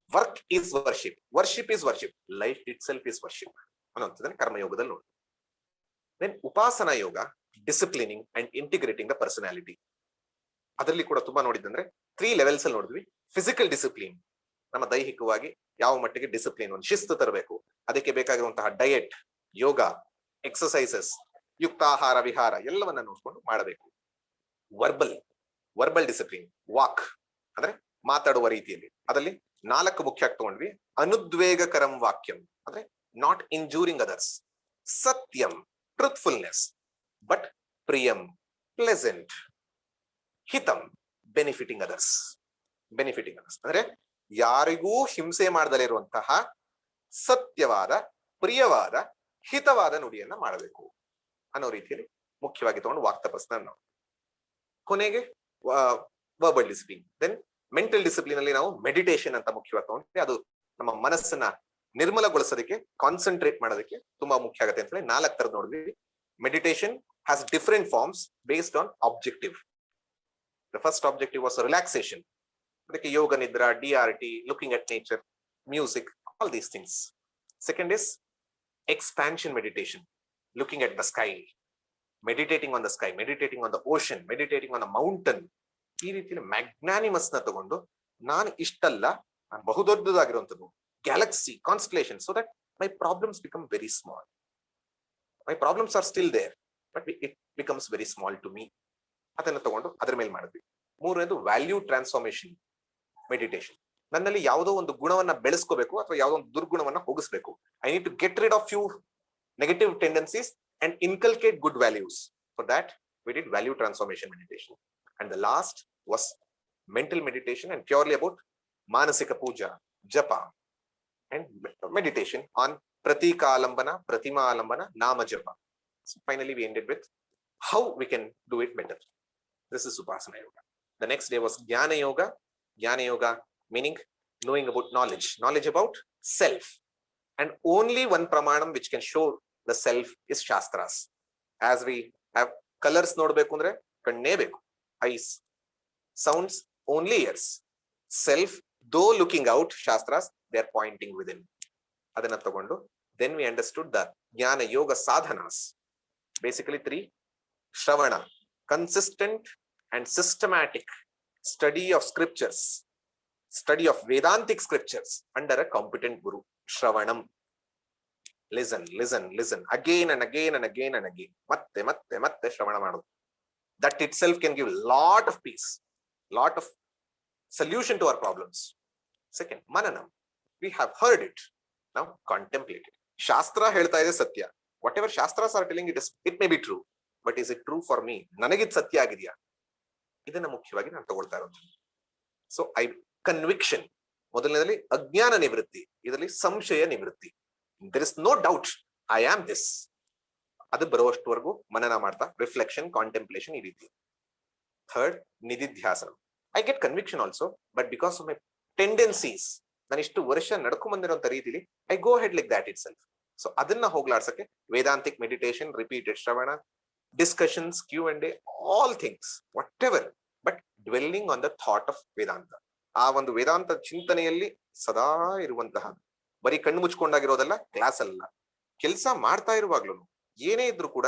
work is worship, worship is worship, life itself is worship ಅನ್ನೋಂಥದ್ದನ್ನ ಕರ್ಮಯೋಗದಲ್ಲಿ ನೋಡಿ. Then upasana yoga, disciplining and integrating the personality. ಅದರಲ್ಲಿ ಕೂಡ ತುಂಬಾ ನೋಡಿದಂದ್ರೆ 3 ಲೆವೆಲ್ಸ್ ಅಲ್ಲಿ ನೋಡಿದ್ವಿ. ಫಿಸಿಕಲ್ ಡಿಸಿಪ್ಲಿನ್, ನಮ್ಮ ದೈಹಿಕವಾಗಿ ಯಾವ ಮಟ್ಟಿಗೆ ಡಿಸಿಪ್ಲಿನ್, ಒಂದು ಶಿಸ್ತು ತರಬೇಕು. ಅದಕ್ಕೆ ಬೇಕಾಗಿರುವಂತಹ ಡಯಟ್, ಯೋಗ, ಎಕ್ಸಸೈಸಸ್, ಯುಕ್ತಾಹಾರ, ವಿಹಾರ ಎಲ್ಲವನ್ನ ನೋಡ್ಕೊಂಡು ಮಾಡಬೇಕು. ವರ್ಬಲ್ ಡಿಸಿಪ್ಲಿನ್, ವಾಕ್ ಅಂದ್ರೆ ಮಾತಾಡುವ ರೀತಿಯಲ್ಲಿ. ಅದರಲ್ಲಿ 4 ಮುಖ್ಯ ತಗೊಂಡ್ವಿ. ಅನುದ್ವೇಗಕರಂ ವಾಕ್ಯಂ ಅಂದ್ರೆ not injuring others, satyam truthfulness, but priyam pleasant, hitam benefiting others. ಅಂದ್ರೆ ಯಾರಿಗೂ ಹಿಂಸೆ ಮಾಡದಲೇ ಇರುವಂತಹ ಸತ್ಯವಾದ, ಪ್ರಿಯವಾದ, ಹಿತವಾದ ನುಡಿಯನ್ನ ಮಾಡಬೇಕು ಅನ್ನೋ ರೀತಿಯಲ್ಲಿ ಮುಖ್ಯವಾಗಿ ತಗೊಂಡು ವಾಕ್ ತಪಸ್ಸನ್ನ ನಾವು. ಕೊನೆಗೆ verbal discipline. Then mental discipline ಅಲ್ಲಿ ನಾವು ಮೆಡಿಟೇಷನ್ ಅಂತ ಮುಖ್ಯವಾಗಿ ತಗೊಂಡ್ರೆ ಅದು ನಮ್ಮ ಮನಸ್ಸನ್ನ ನಿರ್ಮಲಗೊಳಿಸೋದಕ್ಕೆ, ಕಾನ್ಸಂಟ್ರೇಟ್ ಮಾಡೋದಕ್ಕೆ ತುಂಬಾ ಮುಖ್ಯ ಆಗುತ್ತೆ ಅಂತ ಹೇಳಿ 4 ತರದ್ ನೋಡಿದ್ವಿ. Meditation has different forms based on objective. The first objective was relaxation. ಅದಕ್ಕೆ yoga nidra, DRT, looking at nature, music, all these things. Second is expansion meditation, looking at the sky, meditating on the sky, meditating on the ocean, meditating on the mountain. ಈ ರೀತಿಯಲ್ಲಿ magnanimous ನ ತಗೊಂಡು ನಾನು ಇಷ್ಟಲ್ಲ, ನಾನು ಬಹುದೊಡ್ಡದಾಗಿರುವಂಥದ್ದು, galaxy, constellation, so that my problems become very small. My problems are still there, but it becomes very small to me. ಅದನ್ನ ತಗೊಂಡು ಅದ್ರ ಮೇಲೆ ಮಾಡಿದ್ವಿ. 3ನೇದು ವ್ಯಾಲ್ಯೂ ಟ್ರಾನ್ಸ್ಫಾರ್ಮೇಶನ್ ಮೆಡಿಟೇಷನ್. ನನ್ನಲ್ಲಿ ಯಾವುದೋ ಒಂದು ಗುಣವನ್ನ ಬೆಳೆಸ್ಕೋಬೇಕು ಅಥವಾ ಯಾವುದೋ ಒಂದು ದುರ್ಗುಣವನ್ನ ಹೋಗಿಸ್ಬೇಕು. I need to get rid of few negative tendencies and inculcate good values. For that we did value transformation meditation. And the last was mental meditation and purely about manasika puja, japa, and meditation on pratika alambana, pratima alambana, nama japa. So finally we ended with how we can do it better. This is Upasana Yoga. The next day was Jnana Yoga. Jnana Yoga meaning knowing about knowledge, knowledge about self. And only one pramanam which can show the self is Shastras. As we have colors ನೋಡಬೇಕು ಅಂದ್ರೆ ಕಣ್ಣೇ ಬೇಕು, eyes, sounds only ears, self though looking out, shastras they are pointing within. ಅದನ್ನ ತಗೊಂಡು then we understood the ಜ್ಞಾನ ಯೋಗ sadhanas. Basically 3: shravana, consistent and systematic study of scriptures, study of Vedantic scriptures under a competent guru. Shravanam, listen, listen, listen again and again and again and again. ಮತ್ತೆ ಶ್ರವಣ ಮಾಡೋದು. That itself can give lot of peace, lot of solution to our problems. Second, mananam. We have heard it, now contemplate it. Shastra ಹೇಳ್ತಾ ಇದೆ ಸತ್ಯ. Whatever Shastras are telling it may be true, but is it true for me? ನನಗಿದ್ ಸತ್ಯ ಆಗಿದೆಯಾ? ಇದನ್ನ ಮುಖ್ಯವಾಗಿ ನಾನು ತಗೊಳ್ತಾ ಇರೋದು. ಸೊ ಕನ್ವಿಕ್ಷನ್ ಮೊದಲನೇದಲ್ಲಿ ಅಜ್ಞಾನ ನಿವೃತ್ತಿ, ಇದರಲ್ಲಿ ಸಂಶಯ ನಿವೃತ್ತಿ. There is no doubt I am this. ಅದು ಬರುವಷ್ಟವರೆಗೂ ಮನನ ಮಾಡ್ತಾ ರಿಫ್ಲೆಕ್ಷನ್, ಕಾಂಟೆಂಪ್ಲೇಷನ್ ಈ ರೀತಿ. Third, nididhyasana. I get conviction also, but because of my tendencies, ನಾನು ಇಷ್ಟು ವರ್ಷ ನಡ್ಕೊಂಡ್ ಬಂದಿರೋಂಥ ರೀತಿಲಿ I go head like that itself. So ಅದನ್ನ ಹೋಗ್ಲಾಡ್ಸಕ್ಕೆ Vedantic meditation, repeated shravana, discussions, Q&A, all things, whatever, but dwelling on the thought of Vedanta. ಆ ಒಂದು ವೇದಾಂತ ಚಿಂತನೆಯಲ್ಲಿ ಸದಾ ಇರುವಂತಹ, ಬರೀ ಕಣ್ಣು ಮುಚ್ಕೊಂಡಾಗಿರೋದಲ್ಲ, ಕ್ಲಾಸ್ ಅಲ್ಲ, ಕೆಲಸ ಮಾಡ್ತಾ ಇರುವಾಗ್ಲೂ ಏನೇ ಇದ್ರು ಕೂಡ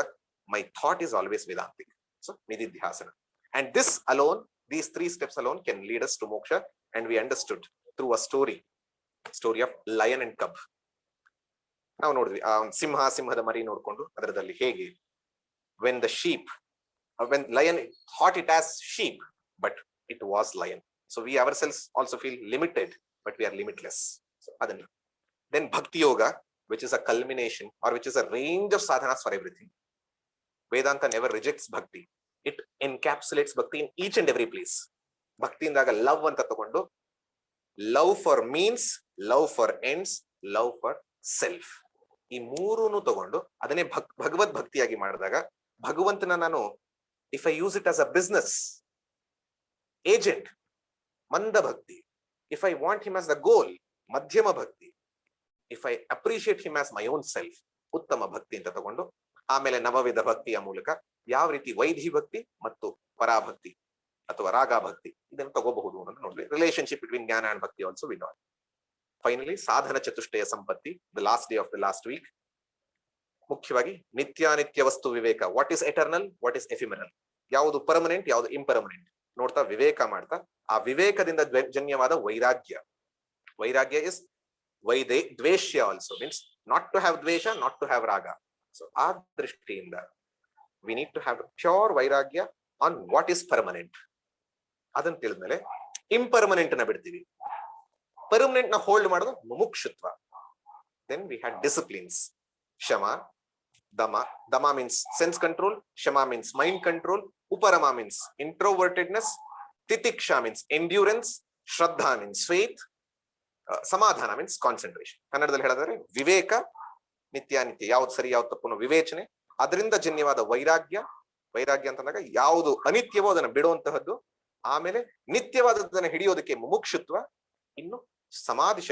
my thought is always Vedantic. So nididhyasana. And this alone, these 3 steps alone can lead us to moksha. And we understood through a story of lion and cub. ನಾವು ನೋಡಿದ್ವಿ ಆ ಸಿಂಹದ ಮರಿ ನೋಡ್ಕೊಂಡು ಅದರದಲ್ಲಿ ಹೇಗೆ when lion thought it as sheep, but it was lion. So we ourselves also feel limited, but we are limitless. So adana. Then bhakti yoga, which is a culmination or which is a range of sadhanas for everything. Vedanta never rejects bhakti. It encapsulates bhakti in each and every place. Bhakti indaga love anta tagondu, love for means, love for ends, love for self. ಈ ಮೂರನ್ನು ತಗೊಂಡು ಅದನ್ನೇ ಭಗವದ್ ಭಕ್ತಿಯಾಗಿ ಮಾಡಿದಾಗ ಭಗವಂತನ ನಾನು, if I use it as a business agent, ಮಂದ ಭಕ್ತಿ. If I want him as the goal, ಮಧ್ಯಮ ಭಕ್ತಿ. If I appreciate him as my own self, ಉತ್ತಮ ಭಕ್ತಿ ಅಂತ ತಗೊಂಡು ಆಮೇಲೆ ನವವಿಧ ಭಕ್ತಿಯ ಮೂಲಕ ಯಾವ ರೀತಿ ವೈಧಿ ಭಕ್ತಿ ಮತ್ತು ಪರಾಭಕ್ತಿ ಅಥವಾ ರಾಗ ಭಕ್ತಿ ಇದನ್ನು ತಗೋಬಹುದು ಅನ್ನೋದು ನೋಡ್ರಿ. Relationship between jnana and bhakti also we know. Finally sadhana chatushtaya sampatti, the last day of the last week. ಮುಖ್ಯವಾಗಿ ನಿತ್ಯಾನಿತ್ಯ ವಸ್ತು ವಿವೇಕ. What is eternal, what is ephemeral, ಯಾವುದು ಪರ್ಮನೆಂಟ್, ಯಾವುದು ಇಂಪರ್ಮನೆಂಟ್ ನೋಡ್ತಾ ವಿವೇಕ ಮಾಡ್ತಾ, ಆ ವಿವೇಕದಿಂದ ಜನ್ಯವಾದ ವೈರಾಗ್ಯ. Vairagya is dveshya also, means not to have dvesha, not to have raga. So ಆ ದೃಷ್ಟಿಯಿಂದ we need to have pure vairagya on what is permanent. ಅದನ್ನ ತಿಳಿದ್ಮೇಲೆ ಇಂಪರ್ಮನೆಂಟ್ ನ ಬಿಡ್ತೀವಿ, ಪರ್ಮನೆಂಟ್ ನ ಹೋಲ್ಡ್ ಮಾಡೋದು ಮುಮುಕ್ಷುತ್ವ. Then we had disciplines. Shama, dama means sense control, shama means mind control, uparama means introvertedness, titiksha means endurance, shraddha means faith, samadhana means concentration. ಕನ್ನಡದಲ್ಲಿ ಹೇಳಿದ್ರೆ ವಿವೇಕ, ನಿತ್ಯಾನಿತ್ಯ ಯಾವ್ದು ಸರಿ ಯಾವ್ದು ತಪ್ಪು ವಿವೇಚನೆ, ಅದರಿಂದ ಜನ್ಯವಾದ ವೈರಾಗ್ಯ. ವೈರಾಗ್ಯ ಅಂತಂದಾಗ ಯಾವುದು ಅನಿತ್ಯವೋ ಅದನ್ನ ಬಿಡುವಂತಹದ್ದು. ಆಮೇಲೆ ನಿತ್ಯವಾದದನ್ನ ಹಿಡಿಯೋದಕ್ಕೆ ಮುಮುಕ್ಷುತ್ವ. ಇನ್ನು ಸಮಾಧಿ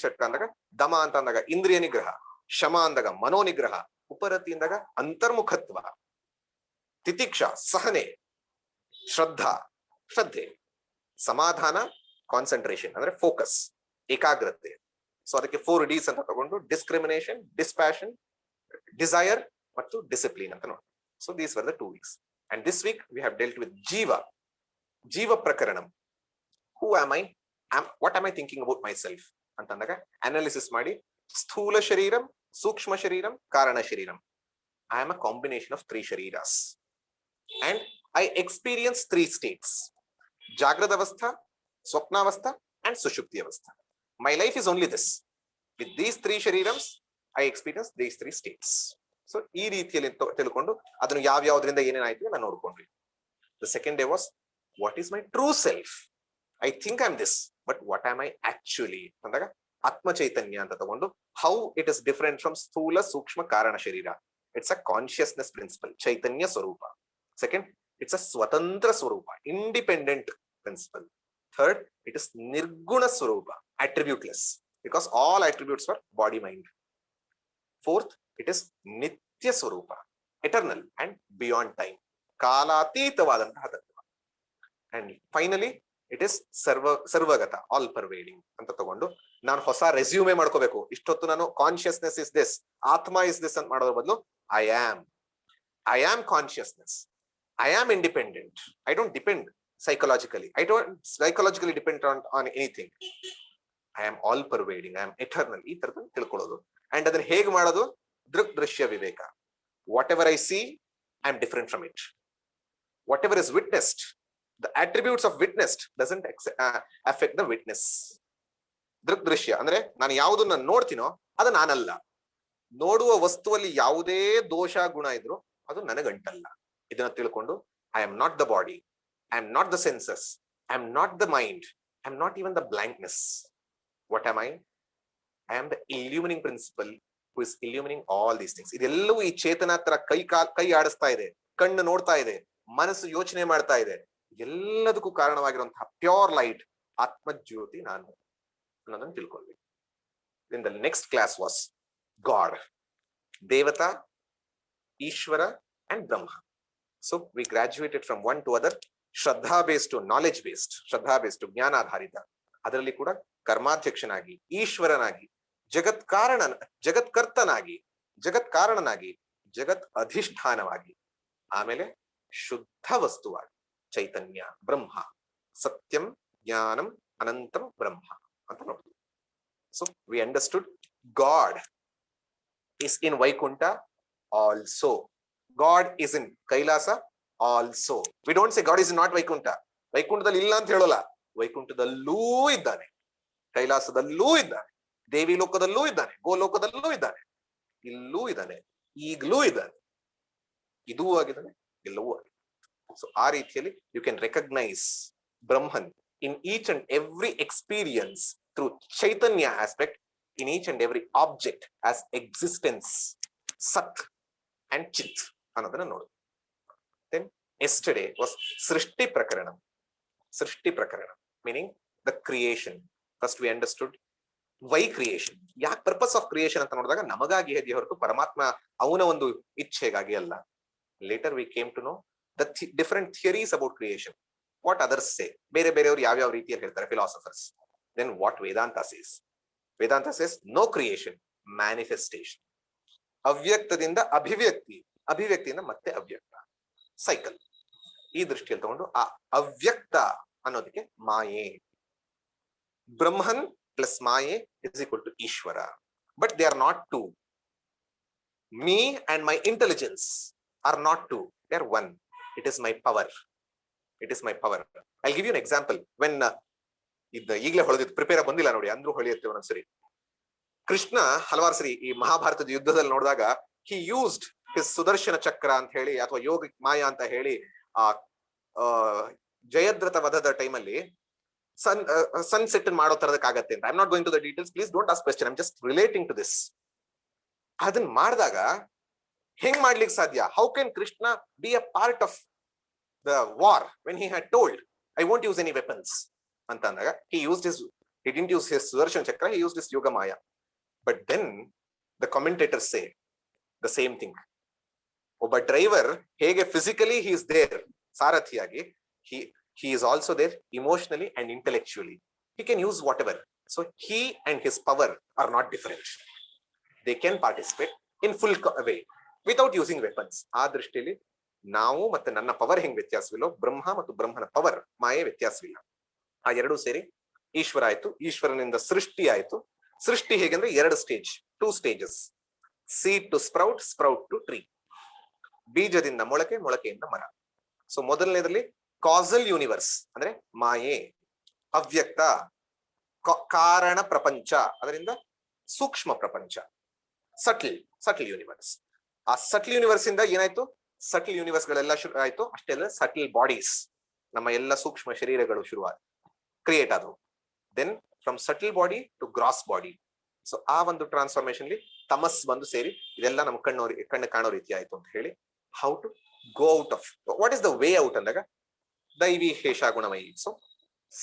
ಷಟ್ಕ ಅಂದಾಗ ದಮ ಅಂತ ಅಂದಾಗ ಇಂದ್ರಿಯ ನಿಗ್ರಹ, ಶಮ ಅಂದಾಗ ಮನೋನಿಗ್ರಹ, ಉಪರತಿ ಅಂದಾಗ ಅಂತರ್ಮುಖತ್ವ, ತಿತಿಕ್ಷಾ ಸಹನೆ, ಶ್ರದ್ಧೆ, ಸಮಾಧಾನ ಕಾನ್ಸಂಟ್ರೇಷನ್ ಅಂದ್ರೆ ಫೋಕಸ್, ಏಕಾಗ್ರತೆ. ಸೊ ಅದಕ್ಕೆ 4 Ds ಅಂತ ತಗೊಂಡು ಡಿಸ್ಕ್ರಿಮಿನೇಷನ್, ಡಿಸ್ಪ್ಯಾಷನ್, ಡಿಸೈರ್ ಮತ್ತು ಡಿಸಿಪ್ಲಿನ್ ಅಂತ ನೋಡಿ. So these were the 2 weeks. And this week we have dealt with jiva prakaranam. Who am I, what am I thinking about myself ಅಂತಂದಾಗ ಅನಾಲಿಸಿಸ್ ಮಾಡಿ, ಸ್ಥೂಲ ಶರೀರಂ, ಸೂಕ್ಷ್ಮ ಶರೀರಂ, ಕಾರಣ ಶರೀರಂ. I am a combination of 3 shariras and I experience 3 states: ಜಾಗೃತ ಅವಸ್ಥಾ, ಸ್ವಪ್ನಾವಸ್ಥಾ, and Sushupti Avastha. My life is only this. With these three sharirams, I experience these three states. So ಈ ರೀತಿಯಲ್ಲಿ ತಿಳ್ಕೊಂಡು ಅದನ್ನು ಯಾವ್ಯಾವ್ದ್ರಿಂದ ಏನೇನಾಯ್ತು ನಾನು ನೋಡ್ಕೊಂಡ್ವಿ. The second day was, what is my true self? I think I'm this, but what am I actually? ಅಂದಾಗ ಆತ್ಮ ಚೈತನ್ಯ ಅಂತ ತಗೊಂಡು how it is different from ಸ್ಥೂಲ ಸೂಕ್ಷ್ಮ ಕಾರಣ ಶರೀರ. It's a consciousness principle, ಚೈತನ್ಯ ಸ್ವರೂಪ. Second, it's a ಸ್ವತಂತ್ರ ಸ್ವರೂಪ, independent principle. Third, it is ನಿರ್ಗುಣ ಸ್ವರೂಪ, attributeless, because all attributes were body mind. Fourth, it is nitya swarupa, eternal and beyond time, ಕಾಲಾತೀತವಾದಂತಹ ತತ್ವ. And finally, it is ಸರ್ವಗತ, all pervading ಅಂತ ತಗೊಂಡು ನಾನು ಹೊಸ ರೆಸ್ಯೂಮೆ ಮಾಡ್ಕೋಬೇಕು. ಇಷ್ಟೊತ್ತು ನಾನು ಕಾನ್ಶಿಯಸ್ನೆಸ್ ಇಸ್ ದಿಸ್, ಆತ್ಮ ಇಸ್ ದಿಸ್ ಅಂತ ಮಾಡೋದ್ರ ಬದಲು I am consciousness, I am independent, I don't depend psychologically, I don't psychologically depend on anything. I am all pervading, I am eternal. ಈ ತರದಲ್ಲಿ ತಿಳ್ಕೊಳ್ಳೋದು. ಅಂಡ್ ಅದನ್ನ ಹೇಗೆ ಮಾಡೋದು? ದೃಕ್ ದೃಶ್ಯ ವಿವೇಕ. Whatever I see, I am different from it. Whatever is witnessed, the attributes of witnessed doesn't affect the witness. ದೃಕ್ ದೃಶ್ಯ ಅಂದ್ರೆ ನಾನು ಯಾವುದನ್ನ ನೋಡ್ತೀನೋ ಅದು ನಾನಲ್ಲ. ನೋಡುವ ವಸ್ತುವಲ್ಲಿ ಯಾವುದೇ ದೋಷ ಗುಣ ಇದ್ರು ಅದು ನನಗಂಟಲ್ಲ. ಇದನ್ನ ತಿಳ್ಕೊಂಡು I am not the body, I am not the senses, I am not the mind, I am not even the blankness. What am I? I am the illumining principle who is illumining all these things. ಇದೆಲ್ಲವೂ ಈ ಚೇತನ ಹತ್ರ ಕೈ ಆಡಿಸ್ತಾ ಇದೆ, ಕಣ್ಣು ನೋಡ್ತಾ ಇದೆ, ಮನಸ್ಸು ಯೋಚನೆ ಮಾಡ್ತಾ ಇದೆ. ಎಲ್ಲದಕ್ಕೂ ಕಾರಣವಾಗಿರುವಂತಹ ಪ್ಯೂರ್ ಲೈಟ್ ಆತ್ಮಜ್ಯೋತಿ ನಾನು ಅನ್ನೋದನ್ನು ತಿಳ್ಕೊಂಡ್ವಿ. Then the next class was God, Devata, Ishvara and Brahma. So we graduated from one to other. Shraddha based to knowledge based, shraddha based to ಜ್ಞಾನಾಧಾರಿತ, ಅದರಲ್ಲಿ ಕೂಡ ಕರ್ಮಾಧ್ಯಕ್ಷನಾಗಿ, ಈಶ್ವರನಾಗಿ, ಜಗತ್ಕರ್ತನಾಗಿ, ಜಗತ್ಕಾರಣನಾಗಿ, ಜಗತ್ ಅಧಿಷ್ಠಾನವಾಗಿ, ಆಮೇಲೆ ಶುದ್ಧ ವಸ್ತುವಾಗಿ ಚೈತನ್ಯ ಬ್ರಹ್ಮ, ಸತ್ಯಂ ಜ್ಞಾನಂ ಅನಂತಂ ಬ್ರಹ್ಮ ಅಂತ ನೋಡ್ತೀವಿ. So we understood god is in Vaikuntha also. God is in Kailasa also. We don't say God is not Vaikuntha. ವೈಕುಂಠದಲ್ಲಿ ಇಲ್ಲ ಅಂತ ಹೇಳೋಲ್ಲ, ವೈಕುಂಠದಲ್ಲೂ ಇದ್ದಾನೆ, ಕೈಲಾಸದಲ್ಲೂ ಇದ್ದಾನೆ, ದೇವಿ ಲೋಕದಲ್ಲೂ ಇದ್ದಾನೆ, ಗೋಲೋಕದಲ್ಲೂ ಇದ್ದಾನೆ, ಇಲ್ಲೂ ಇದ್ದಾನೆ, ಈಗಲೂ ಇದ್ದಾನೆ, ಇದೂ ಆಗಿದ್ದಾನೆ, ಎಲ್ಲವೂ ಆಗಿದೆ. ಸೊ ಆ ರೀತಿಯಲ್ಲಿ you can recognise Brahman in each and every experience through Chaitanya aspect, in each and every object as existence, Sat and Chit. Another note. Then yesterday was Srishti Prakaranam. Srishti Prakaranam, meaning the creation. First we understood why creation. Yak purpose of creation anta nodidaga namagagi hedi hortu Paramatma avuna ಒಂದು ಇಚ್ಛೆಗಾಗಿ ಅಲ್ಲ. Later we came to know the different theories about creation. What others say. ಬೇರೆ ಬೇರೆಯವರು ಯಾವ ಯಾವ ರೀತಿಯಲ್ಲಿ ಹೇಳ್ತಾರೆ philosophers. Then what Vedanta says. Vedanta says no creation, manifestation. ಅವ್ಯಕ್ತದಿಂದ ಅಭಿವ್ಯಕ್ತಿ, ಅಭಿವ್ಯಕ್ತಿಯಿಂದ ಮತ್ತೆ ಅವ್ಯಕ್ತ, ಸೈಕಲ್. ಈ ದೃಷ್ಟಿಯಲ್ಲಿ ತಗೊಂಡು ಆ ಅವ್ಯಕ್ತ ಅನ್ನೋದಕ್ಕೆ ಮಾಯೆ. Brahman plus maya is equal to Ishvara. But they are not two. Me and my intelligence are not two. They are one. It is my power. It is my power. I'll give you an example. When ಈಗಲೇ ಹೊಳೆದಿತ್ತು, prepare ಬಂದಿಲ್ಲ ನೋಡಿ, ಅಂದ್ರೂ ಹೊಳೆಯುತ್ತೆ ಒಂದೊಂದ್ಸರಿ. ಕೃಷ್ಣ ಹಲವಾರು ಸರಿ ಈ ಮಹಾಭಾರತದ ಯುದ್ಧದಲ್ಲಿ ನೋಡಿದಾಗ he used his ಸುದರ್ಶನ ಚಕ್ರ ಅಂತ ಹೇಳಿ ಅಥವಾ ಯೋಗಿಕ್ ಮಾಯಾ ಅಂತ ಹೇಳಿ ಆ ಜಯದ್ರಥ ವಧದ ಟೈಮಲ್ಲಿ ಸನ್ಸೆಟ್ ಮಾಡೋ ತರದಕ್ಕಾಗತ್ತೆ ಅಂತ. I am not going to the details, please don't ask question, I am just relating to this. ಅದನ್ನ ಮಾಡಿದಾಗ ಹೆಂಗ್ ಮಾಡ್ಲಿಕ್ಕೆ ಸಾಧ್ಯ? How can Krishna be a part of the war when he had told I won't use any weapons anta andaga he didn't use his sudarshan chakra, he used his yoga maya. But then the commentators say the same thing. Oba driver hege physically he is there sarathiyagi, he is also there emotionally and intellectually. He can use whatever. So he and his power are not different. They can participate in full way without using weapons. ಆ ದೃಷ್ಟಿಯಲ್ಲಿ ನಾವು ಮತ್ತೆ ನನ್ನ power ಹೆಂಗ್ ವ್ಯತ್ಯಾಸವಿಲ್ಲೋ, ಬ್ರಹ್ಮ ಮತ್ತು ಬ್ರಹ್ಮನ power ಮಾಯೆ ವ್ಯತ್ಯಾಸವಿಲ್ಲ. ಆ ಎರಡೂ ಸೇರಿ ಈಶ್ವರ ಆಯ್ತು. ಈಶ್ವರನಿಂದ ಸೃಷ್ಟಿ ಆಯ್ತು. ಸೃಷ್ಟಿ ಹೇಗೆಂದ್ರೆ ಎರಡು stage, 2 stages. Seed to sprout, sprout to tree. ಬೀಜದಿಂದ ಮೊಳಕೆ, ಮೊಳಕೆಯಿಂದ ಮರ. ಸೊ ಮೊದಲನೇದಲ್ಲಿ ಕಾಸಲ್ ಯೂನಿವರ್ಸ್ ಅಂದ್ರೆ ಮಾಯೆ, ಅವ್ಯಕ್ತ, ಕಾರಣ ಪ್ರಪಂಚ, ಅದರಿಂದ ಸೂಕ್ಷ್ಮ ಪ್ರಪಂಚ, ಸಟಲ್ ಯೂನಿವರ್ಸ್. ಆ ಸಟಲ್ ಯೂನಿವರ್ಸ್ ಇಂದ ಏನಾಯ್ತು, ಸಟಲ್ ಯೂನಿವರ್ಸ್ ಗಳೆಲ್ಲ ಶುರು ಆಯ್ತು. ಅಷ್ಟೆಲ್ಲ ಸಟಲ್ ಬಾಡೀಸ್, ನಮ್ಮ ಎಲ್ಲ ಸೂಕ್ಷ್ಮ ಶರೀರಗಳು ಶುರುವಾದ ಕ್ರಿಯೇಟ್ ಆದವು. Then from subtle body to gross body. So ಆ ಒಂದು ಟ್ರಾನ್ಸ್ಫಾರ್ಮೇಶನ್ ತಮಸ್ ಬಂದು ಸೇರಿ ಇದೆಲ್ಲ ನಮ್ಮ ಕಣ್ಣು ಕಾಣೋ ರೀತಿ ಆಯ್ತು ಅಂತ ಹೇಳಿ, how to go out of, what is the way out ಅಂದಾಗ ದೈವಿ ಹೇಷ ಗುಣಮಯಿ. So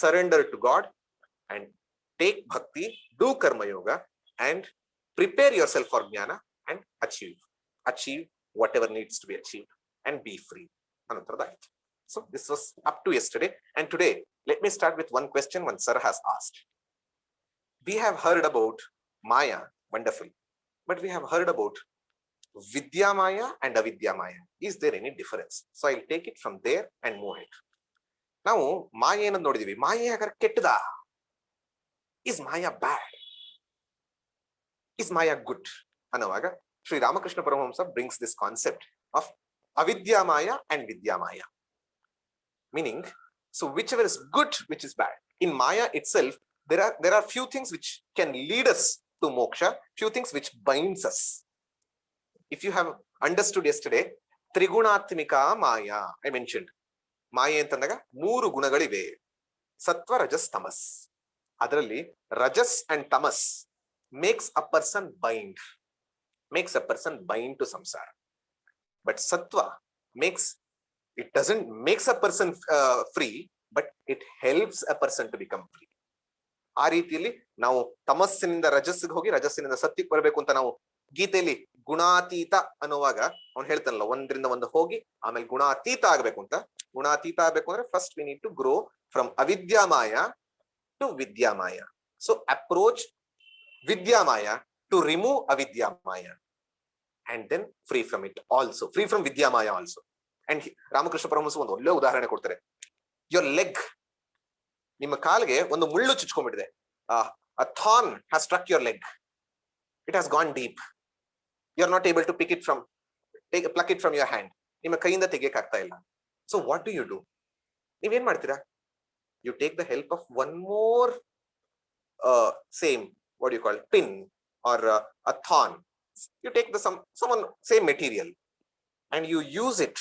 surrender to God and take bhakti, do karmayoga and prepare yourself for jnana and achieve whatever needs to be achieved and be free ಅನ್ನೋದ್ರದ್ದಾಯ್ತು. So this was up to yesterday, and today let me start with one question one sir has asked. We have heard about Maya, wonderful, but we have heard about Vidya Maya and Avidya Maya. Is there any difference? So I'll take it from there and move it. Now Maya ಏನಂತ ನೋಡಿದೀವಿ. Maya agar ಕೆಟ್ಟದ? Is Maya bad? Is Maya good? ಅನ್ನುವಾಗ Shri Ramakrishna Paramahamsa brings this concept of Avidya Maya and Vidya Maya. Meaning, so whichever is good, which is bad. In Maya itself, there are few things which can lead us to moksha, few things which binds us. If you have understood yesterday, Trigunatmika Maya, I mentioned. Maya ಅಂತಂದಾಗ 3 ಗುಣಗಳಿವೆ, ಸತ್ವ ರಜಸ್ ತಮಸ್. ಅದರಲ್ಲಿ ರಜಸ್ and ತಮಸ್ makes a person bind to samsara. But sattva it doesn't makes a person free, but it helps a person to become free. ಆ ರೀತಿಯಲ್ಲಿ ನಾವು ತಮಸ್ಸಿನಿಂದ ರಜಸ್ಸಿಗೆ ಹೋಗಿ ರಜಸ್ಸಿನಿಂದ ಸತ್ಯಕ್ಕೆ ಬರಬೇಕು ಅಂತ ನಾವು ಗೀತೆಯಲ್ಲಿ ಗುಣಾತೀತ ಅನ್ನುವಾಗ ಅವ್ನು ಹೇಳ್ತಾನಲ್ಲ, ಒಂದರಿಂದ ಒಂದು ಹೋಗಿ ಆಮೇಲೆ ಗುಣಾತೀತ ಆಗ್ಬೇಕು ಅಂತ. ಗುಣಾತೀತ ಆಗ್ಬೇಕು ಅಂದ್ರೆ first we need to grow from avidyamaya to vidyamaya. So approach vidyamaya to remove avidyamaya and then free from it also, free from vidyamaya also. And Ramakrishna Paramahamsa ಒಂದು ಒಳ್ಳೆ ಉದಾಹರಣೆ ಕೊಡ್ತಾರೆ. ಯುವರ್ ಲೆಗ್, ನಿಮ್ಮ ಕಾಲಿಗೆ ಒಂದು ಮುಳ್ಳು ಚುಚ್ಕೊಂಡ್ಬಿಟ್ಟಿದೆ. a thorn has struck your leg, it has gone deep, you are not able to pluck it from your hand. ನಿಮ್ಮ ಕೈಯಿಂದ ತೆಗೆಯಕ್ಕೆ ಆಗ್ತಾ ಇಲ್ಲ. So what do? ನೀವೇನ್ ಮಾಡ್ತೀರಾ? You take the help of one more same, what do you call, pin or a thorn. You take the someone same material and you use it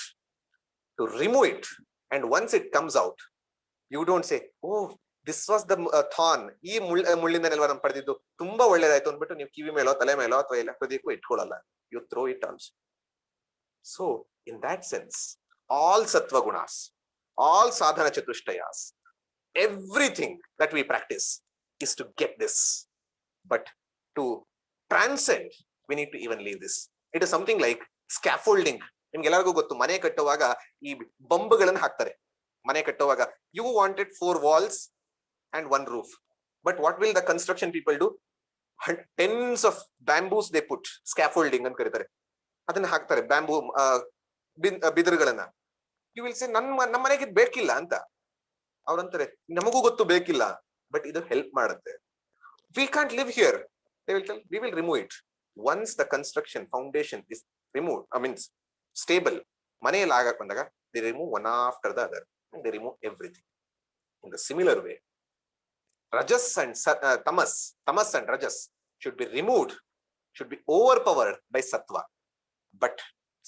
to remove it, and once it comes out, you don't say, oh, this was the thorn, ಈ ಮುಳ್ಳಿಂದನೆಲ್ವಾ ನಾನು ಪಡೆದಿದ್ದು, ತುಂಬಾ ಒಳ್ಳೇದಾಯ್ತು ಅಂದ್ಬಿಟ್ಟು ನೀವು ಕಿವಿ ಮೇಲೋ ತಲೆ ಮೇಲೋ ಅಥವಾ ಎಲ್ಲ ಹೃದಯಕ್ಕೂ ಇಟ್ಕೊಳ್ಳಲ್ಲ. You throw it also. So in that sense, all sattva gunas, all sadhana chatushtayas, everything that we practice is to get this, but to transcend we need to even leave this. It is something like scaffolding. ನಿಮ್ಗೆಲ್ಲರಿಗೂ ಗೊತ್ತು, ಮನೆ ಕಟ್ಟುವಾಗ ಈ ಬಂಬುಗಳನ್ನು ಹಾಕ್ತಾರೆ. ಮನೆ ಕಟ್ಟುವಾಗ you wanted 4 walls and 1 roof, but what will the construction people do? Tens of bamboos they put, scaffolding ಅಂತ ಕರೀತಾರೆ. ಅದನ್ನ ಹಾಕ್ತಾರೆ, ಬ್ಯಾಂಬೂ ಬಿದಿರುಗಳನ್ನ. You will say ನಮ್ಮ ಮನೆಗೆ ಇದು ಬೇಕಿಲ್ಲ ಅಂತ. ಅವ್ರಂತಾರೆ ನಮಗೂ ಗೊತ್ತು ಬೇಕಿಲ್ಲ, ಬಟ್ ಇದು ಹೆಲ್ಪ್ ಮಾಡುತ್ತೆ. We can't live here. They will tell, we will remove it. Once the construction foundation is removed, stable, ಮನೆಯಲ್ಲಿ ಆಗಕ್ಕೆ ಬಂದಾಗ they remove one after the other and they remove everything. In the similar way, rajas and tamas and rajas should be removed, should be overpowered by sattva, but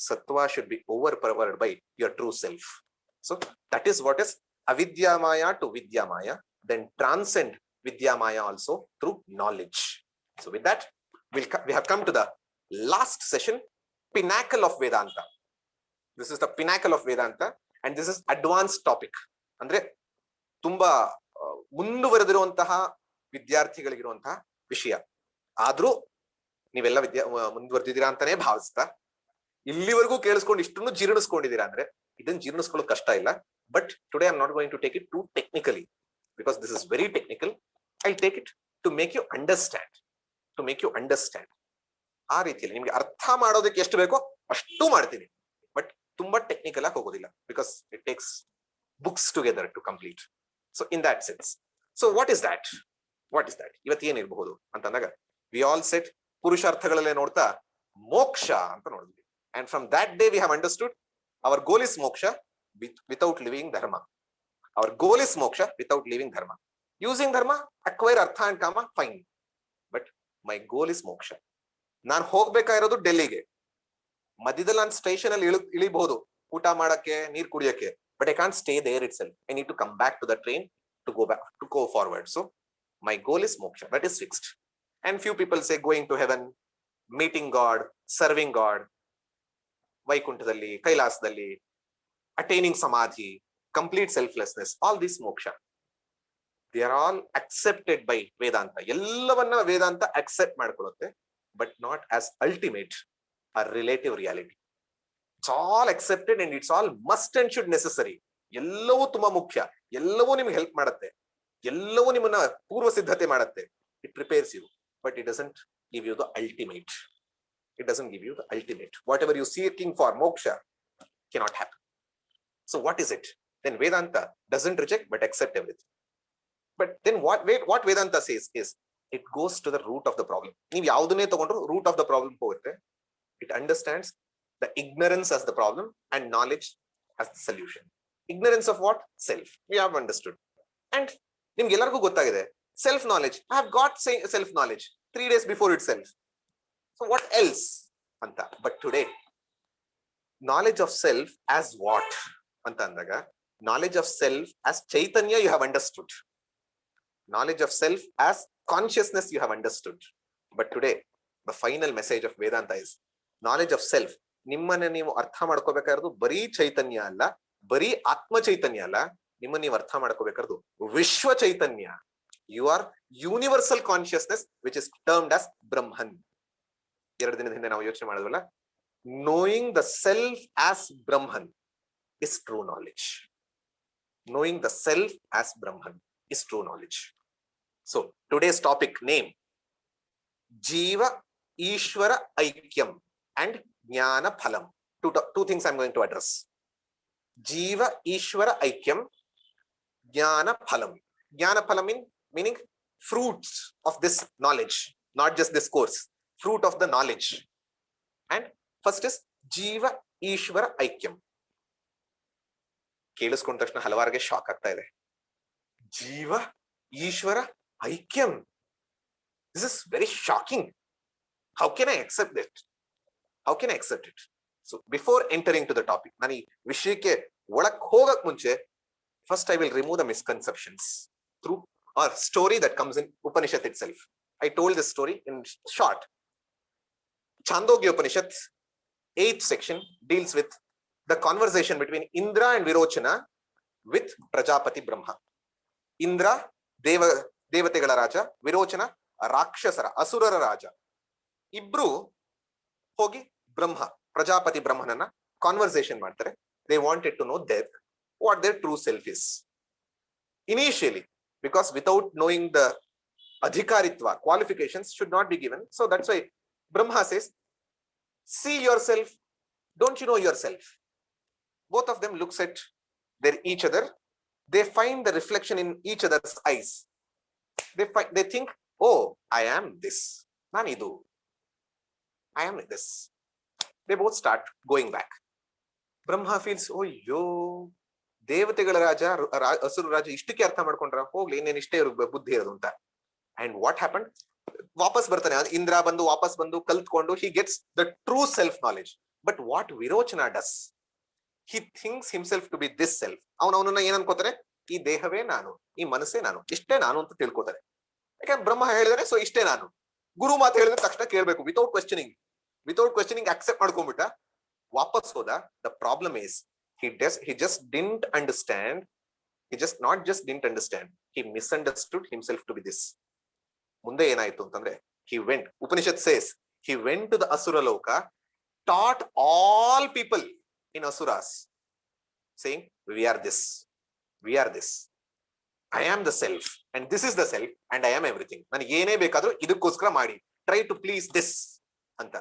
sattva should be overpowered by your true self. So that is what is avidyamaya to vidyamaya, then transcend vidyamaya also through knowledge. So with that, we have come to the last session, pinnacle of Vedanta. This is the pinnacle of Vedanta, and this is advanced topic. ಅಂದ್ರೆ ತುಂಬಾ ಮುಂದುವರೆದಿರುವಂತಹ ವಿದ್ಯಾರ್ಥಿಗಳಿಗಿರುವಂತಹ ವಿಷಯ. ಆದ್ರೂ ನೀವೆಲ್ಲ ಮುಂದುವರೆದಿದ್ದೀರಾ ಅಂತಾನೆ ಭಾವಿಸ್ತಾ ಇಲ್ಲಿವರೆಗೂ ಕೇಳಿಸ್ಕೊಂಡು ಇಷ್ಟನ್ನು ಜೀರ್ಣಿಸ್ಕೊಂಡಿದ್ದೀರಾ ಅಂದ್ರೆ ಇದನ್ನ ಜೀರ್ಣಿಸ್ಕೊಳ್ಳೋದು ಕಷ್ಟ ಇಲ್ಲ. But today I am not going to take it to technically, because this is very technical. I take it to make you understand, ಆ ರೀತಿಯಲ್ಲಿ ನಿಮ್ಗೆ ಅರ್ಥ ಮಾಡೋದಕ್ಕೆ ಎಷ್ಟು ಬೇಕೋ ಅಷ್ಟು ಮಾಡ್ತೀನಿ, ಬಟ್ ತುಂಬಾ ಟೆಕ್ನಿಕಲ್ ಆಗಿ ಹೋಗೋದಿಲ್ಲ, because it takes books together to complete. So in that sense, so what is that ಇವತ್ತು ಏನಿರಬಹುದು ಅಂತಂದಾಗ ವಿ ಆಲ್ ಸೆಟ್ ಪುರುಷಾರ್ಥಗಳಲ್ಲೇ ನೋಡ್ತಾ ಮೋಕ್ಷ ಅಂತ ನೋಡಿದ್ವಿ. And from that day we have understood our goal is moksha without living dharma. Our goal is moksha without living dharma. Using dharma, acquire artha and kama, fine. But my goal is moksha. ನಾನು ಹೋಗ್ಬೇಕಾಗಿರೋದು ಡೆಲ್ಲಿಗೆ. ಮಧ್ಯದಲ್ಲಿ ನಾನು station ಅಲ್ಲಿ ಇಳಿಬಹುದು ಊಟ ಮಾಡಕ್ಕೆ, ನೀರ್ ಕುಡಿಯಕ್ಕೆ. But I can't stay there itself. I need to come back to the train to go back to go forward. So my goal is moksha. That is fixed. And few people say going to heaven, meeting God, serving God, ವೈಕುಂಠದಲ್ಲಿ, ಕೈಲಾಸದಲ್ಲಿ, attaining samadhi, complete selflessness, all this moksha. They are all accepted by Vedanta. ಎಲ್ಲವನ್ನ Vedanta accept ಮಾಡ್ಕೊಳ್ಳುತ್ತೆ, but not as ultimate a relative reality. It's all accepted and it's all must and should necessary. ಎಲ್ಲವೂ ತುಂಬಾ ಮುಖ್ಯ, ಎಲ್ಲವೂ ನಿಮ್ಗೆ help ಮಾಡುತ್ತೆ, ಎಲ್ಲವೂ ನಿಮ್ಮನ್ನ ಪೂರ್ವ ಸಿದ್ಧತೆ ಮಾಡುತ್ತೆ. It prepares you, but it doesn't give you the ultimate. It doesn't give you the ultimate. Whatever you seeking for moksha cannot happen. So what is it? Then Vedanta doesn't reject but accept everything. But then what Vedanta says is it goes to the root of the problem. ನೀವು ಯಾವುದನ್ನೇ ತಗೊಂಡ್ರು root of the problem ಹೋಗುತ್ತೆ. It understands the ignorance as the problem and knowledge as the solution. Ignorance of what? Self. We have understood. And ನಿಮ್ಗೆ ಎಲ್ಲರಿಗೂ ಗೊತ್ತಾಗಿದೆ, self knowledge. I have got self knowledge 3 days before itself. So what else? Anta. But today, knowledge of self as what? Anta andaga, knowledge of self as Chaitanya you have understood. Knowledge of self as consciousness you have understood. But today, the final message of Vedanta is knowledge of self. ನಿಮ್ಮನ್ನ ನೀವು ಅರ್ಥ ಮಾಡ್ಕೋಬೇಕಾಗಿರೋದು ಬರೀ ಚೈತನ್ಯ ಅಲ್ಲ, ಬರೀ ಆತ್ಮ ಚೈತನ್ಯ ಅಲ್ಲ, ನಿಮ್ಮನ್ನ ನೀವು ಅರ್ಥ ಮಾಡ್ಕೋಬೇಕಾಗಿರೋದು ವಿಶ್ವ ಚೈತನ್ಯ. You are universal consciousness which is termed as Brahman. 2 ದಿನದ ಹಿಂದೆ ನಾವು ಯೋಚನೆ ಮಾಡಿದ್ವಲ್ಲ, knowing the self as Brahman is true knowledge. Knowing the self as Brahman is true knowledge. So today's topic name jiva Ishvara Aikyam and jnana phalam. Two things I'm going to address. Jiva Ishvara Aikyam, Jnana Phalam. Jnana Phalam meaning fruits of this knowledge, not just this course. Fruit of the knowledge. And first is Jiva Ishvara Aikyam. ಕೇಳಿಸ್ಕೊಂಡ ತಕ್ಷಣ ಹಲವಾರಿಗೆ shock ಆಗ್ತಾ ಇದೆ. ಜೀವ Ishvara Aikyam. This is very shocking. How can I accept that? How can I accept it? So before entering to the topic, ನಾನು ಈ ವಿಷಯಕ್ಕೆ ಒಳಕ್ಕೆ ಹೋಗಕ್ ಮುಂಚೆ first I will remove the misconceptions through a story that comes in Upanishad itself. I told this story in short. Chandogya Upanishad 8th section deals with the conversation between Indra and Virochana with Prajapati Brahma. Indra ದೇವತೆಗಳ ರಾಜ, ವಿರೋಚನ ರಾಕ್ಷಸರ ಅಸುರರ ರಾಜ. ಇಬ್ರು ಹೋಗಿ ಬ್ರಹ್ಮ ಪ್ರಜಾಪತಿ ಬ್ರಹ್ಮನನ್ನ conversation ಮಾಡ್ತಾರೆ. They wanted to know what their true self is. Initially, because without knowing the adhikaritva, qualifications should not be given. So that's why Brahma says, see yourself, don't you know yourself? Both of them looks at each other. They find the reflection in each other's eyes. They think, oh, I am this, naan idu, I am this. They both start going back. Brahma feels, oh yo, ದೇವತೆಗಳ ರಾಜ ಅಸುರ ರಾಜ ಇಷ್ಟಕ್ಕೆ ಅರ್ಥ ಮಾಡ್ಕೊಂಡ್ರ, ಹೋಗ್ಲಿ ಇನ್ನೇನು ಇಷ್ಟೇ ಬುದ್ಧಿ ಇರೋದು ಅಂತ. And what happen? ವಾಪಸ್ ಬರ್ತಾನೆ ಇಂದ್ರ, ವಾಪಸ್ ಬಂದು ಕಲ್ತ್ಕೊಂಡು he gets the true self knowledge. But what Virochana does, he thinks himself to be this self. ಅವನನ್ನ ಏನ್ ಅನ್ಕೋತಾರೆ? ಈ ದೇಹವೇ ನಾನು, ಈ ಮನಸ್ಸೇ ನಾನು, ಇಷ್ಟೇ ನಾನು ಅಂತ ತಿಳ್ಕೊತಾರೆ. ಯಾಕಂದ್ರೆ ಬ್ರಹ್ಮ ಹೇಳಿದ್ರೆ ಸೊ ಇಷ್ಟೇ ನಾನು. ಗುರು ಮಾತು ಹೇಳಿದ್ರೆ ತಕ್ಷಣ ಕೇಳ್ಬೇಕು, ವಿತೌಟ್ ಕ್ವೆಶ್ಚನಿಂಗ್ ಅಕ್ಸೆಪ್ಟ್ ಮಾಡ್ಕೊಂಡ್ಬಿಟ್ಟ, ವಾಪಸ್ ಹೋದ. The problem is he just didn't understand. Not just didn't understand, he misunderstood himself to be this. ಮುಂದೆ ಏನಾಯ್ತು ಅಂತಂದ್ರೆ, he went, Upanishad says, he went to the Asura Loka, taught all people in Asuras, saying, we are this, I am the self, and this is the self, and I am everything. ನನಗೆ ಏನೇ ಬೇಕಾದ್ರೂ ಇದಕ್ಕೋಸ್ಕರ ಮಾಡಿ, try to please this ಅಂತ.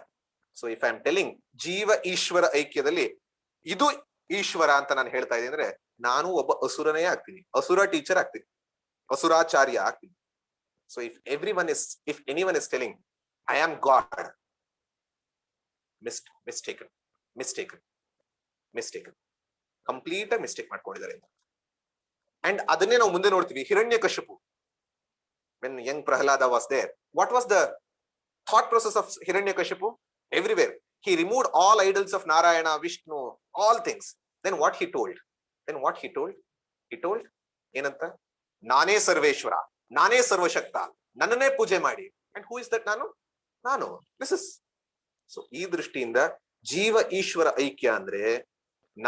So if I am telling ಜೀವ ಈಶ್ವರ ಐಕ್ಯದಲ್ಲಿ ಇದು ಈಶ್ವರ ಅಂತ ನಾನು ಹೇಳ್ತಾ ಇದ್ದೀನಿ ಅಂದ್ರೆ, ನಾನು ಒಬ್ಬ ಅಸುರನೇ ಆಗ್ತೀನಿ, ಅಸುರ ಟೀಚರ್ ಆಗ್ತೀನಿ, ಅಸುರಾಚಾರ್ಯ ಆಗ್ತೀನಿ. So if anyone is telling I am God, mistaken, complete ಆಗಿ ಮಿಸ್ಟೇಕ್ ಮಾಡ್ಕೊಂಡಿದ್ದಾರೆ. ಅಂಡ್ ಅದನ್ನೇ ನಾವು ಮುಂದೆ ನೋಡ್ತೀವಿ. Hiranyakashipu when young Prahlada was there, what was the thought process of Hiranyakashipu? Everywhere. He removed all idols of Narayana, Vishnu, all things. Then what he told? He told, ಏನಂತ? ನಾನೇ ಸರ್ವೇಶ್ವರ, ನಾನೇ ಸರ್ವಶಕ್ತ, ನನ್ನನ್ನೇ ಪೂಜೆ ಮಾಡಿ. And who is that ನಾನು? This is. So ಈ ದೃಷ್ಟಿಯಿಂದ ಜೀವ ಈಶ್ವರ ಐಕ್ಯ ಅಂದ್ರೆ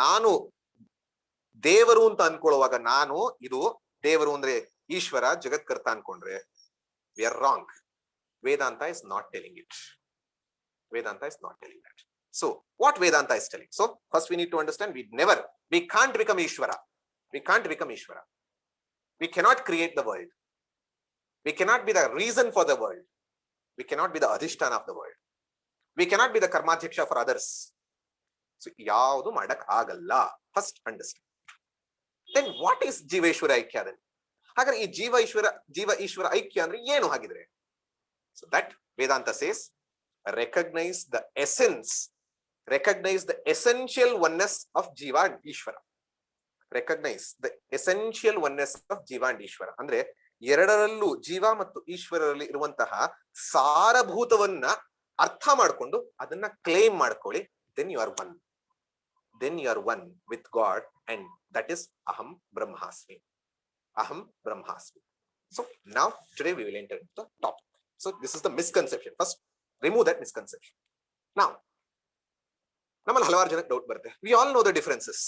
ನಾನು ದೇವರು ಅಂತ ಅನ್ಕೊಳ್ಳುವಾಗ ನಾನು ಇದು ದೇವರು ಅಂದ್ರೆ ಈಶ್ವರ ಜಗತ್ಕರ್ತ ಅನ್ಕೊಂಡ್ರೆ we are wrong. Vedanta is not telling it. Vedanta is not telling that. So what Vedanta is telling? So first we need to understand we can't become Ishvara. We can't become Ishvara. We cannot create the world. We cannot be the reason for the world. We cannot be the adhisthana of the world. We cannot be the karmadhyaksha for others. So ಯಾವುದು ಮಾಡಕ್ ಆಗಲ್ಲ. First understand. Then what is ಜೀವೇಶ್ವರ ಐಕ್ಯ then? ಹಾಗಾದ್ರೆ ಈ ಜೀವ ಈಶ್ವರ ಐಕ್ಯ ಅಂದ್ರೆ ಏನು ಹಾಗಿದ್ರೆ? So that Vedanta says, recognize the essential oneness of Jiva and Ishvara. Recognize the essential oneness of Jiva and Ishvara. ಅಂದ್ರೆ ಎರಡರಲ್ಲೂ ಜೀವ ಮತ್ತು ಈಶ್ವರರಲ್ಲಿ ಇರುವಂತಹ ಸಾರಭೂತವನ್ನ ಅರ್ಥ ಮಾಡಿಕೊಂಡು ಅದನ್ನ ಕ್ಲೇಮ್ ಮಾಡ್ಕೊಳ್ಳಿ. then you are one with God, and that is aham brahmasmi. So now today we will enter into the topic. So this is the misconception. First remove that misconception. Now ನಮ್ಮಲ್ಲಿ ಹಲವಾರು ಜನಕ್ಕೆ doubt ಬರುತ್ತೆ. we all know the differences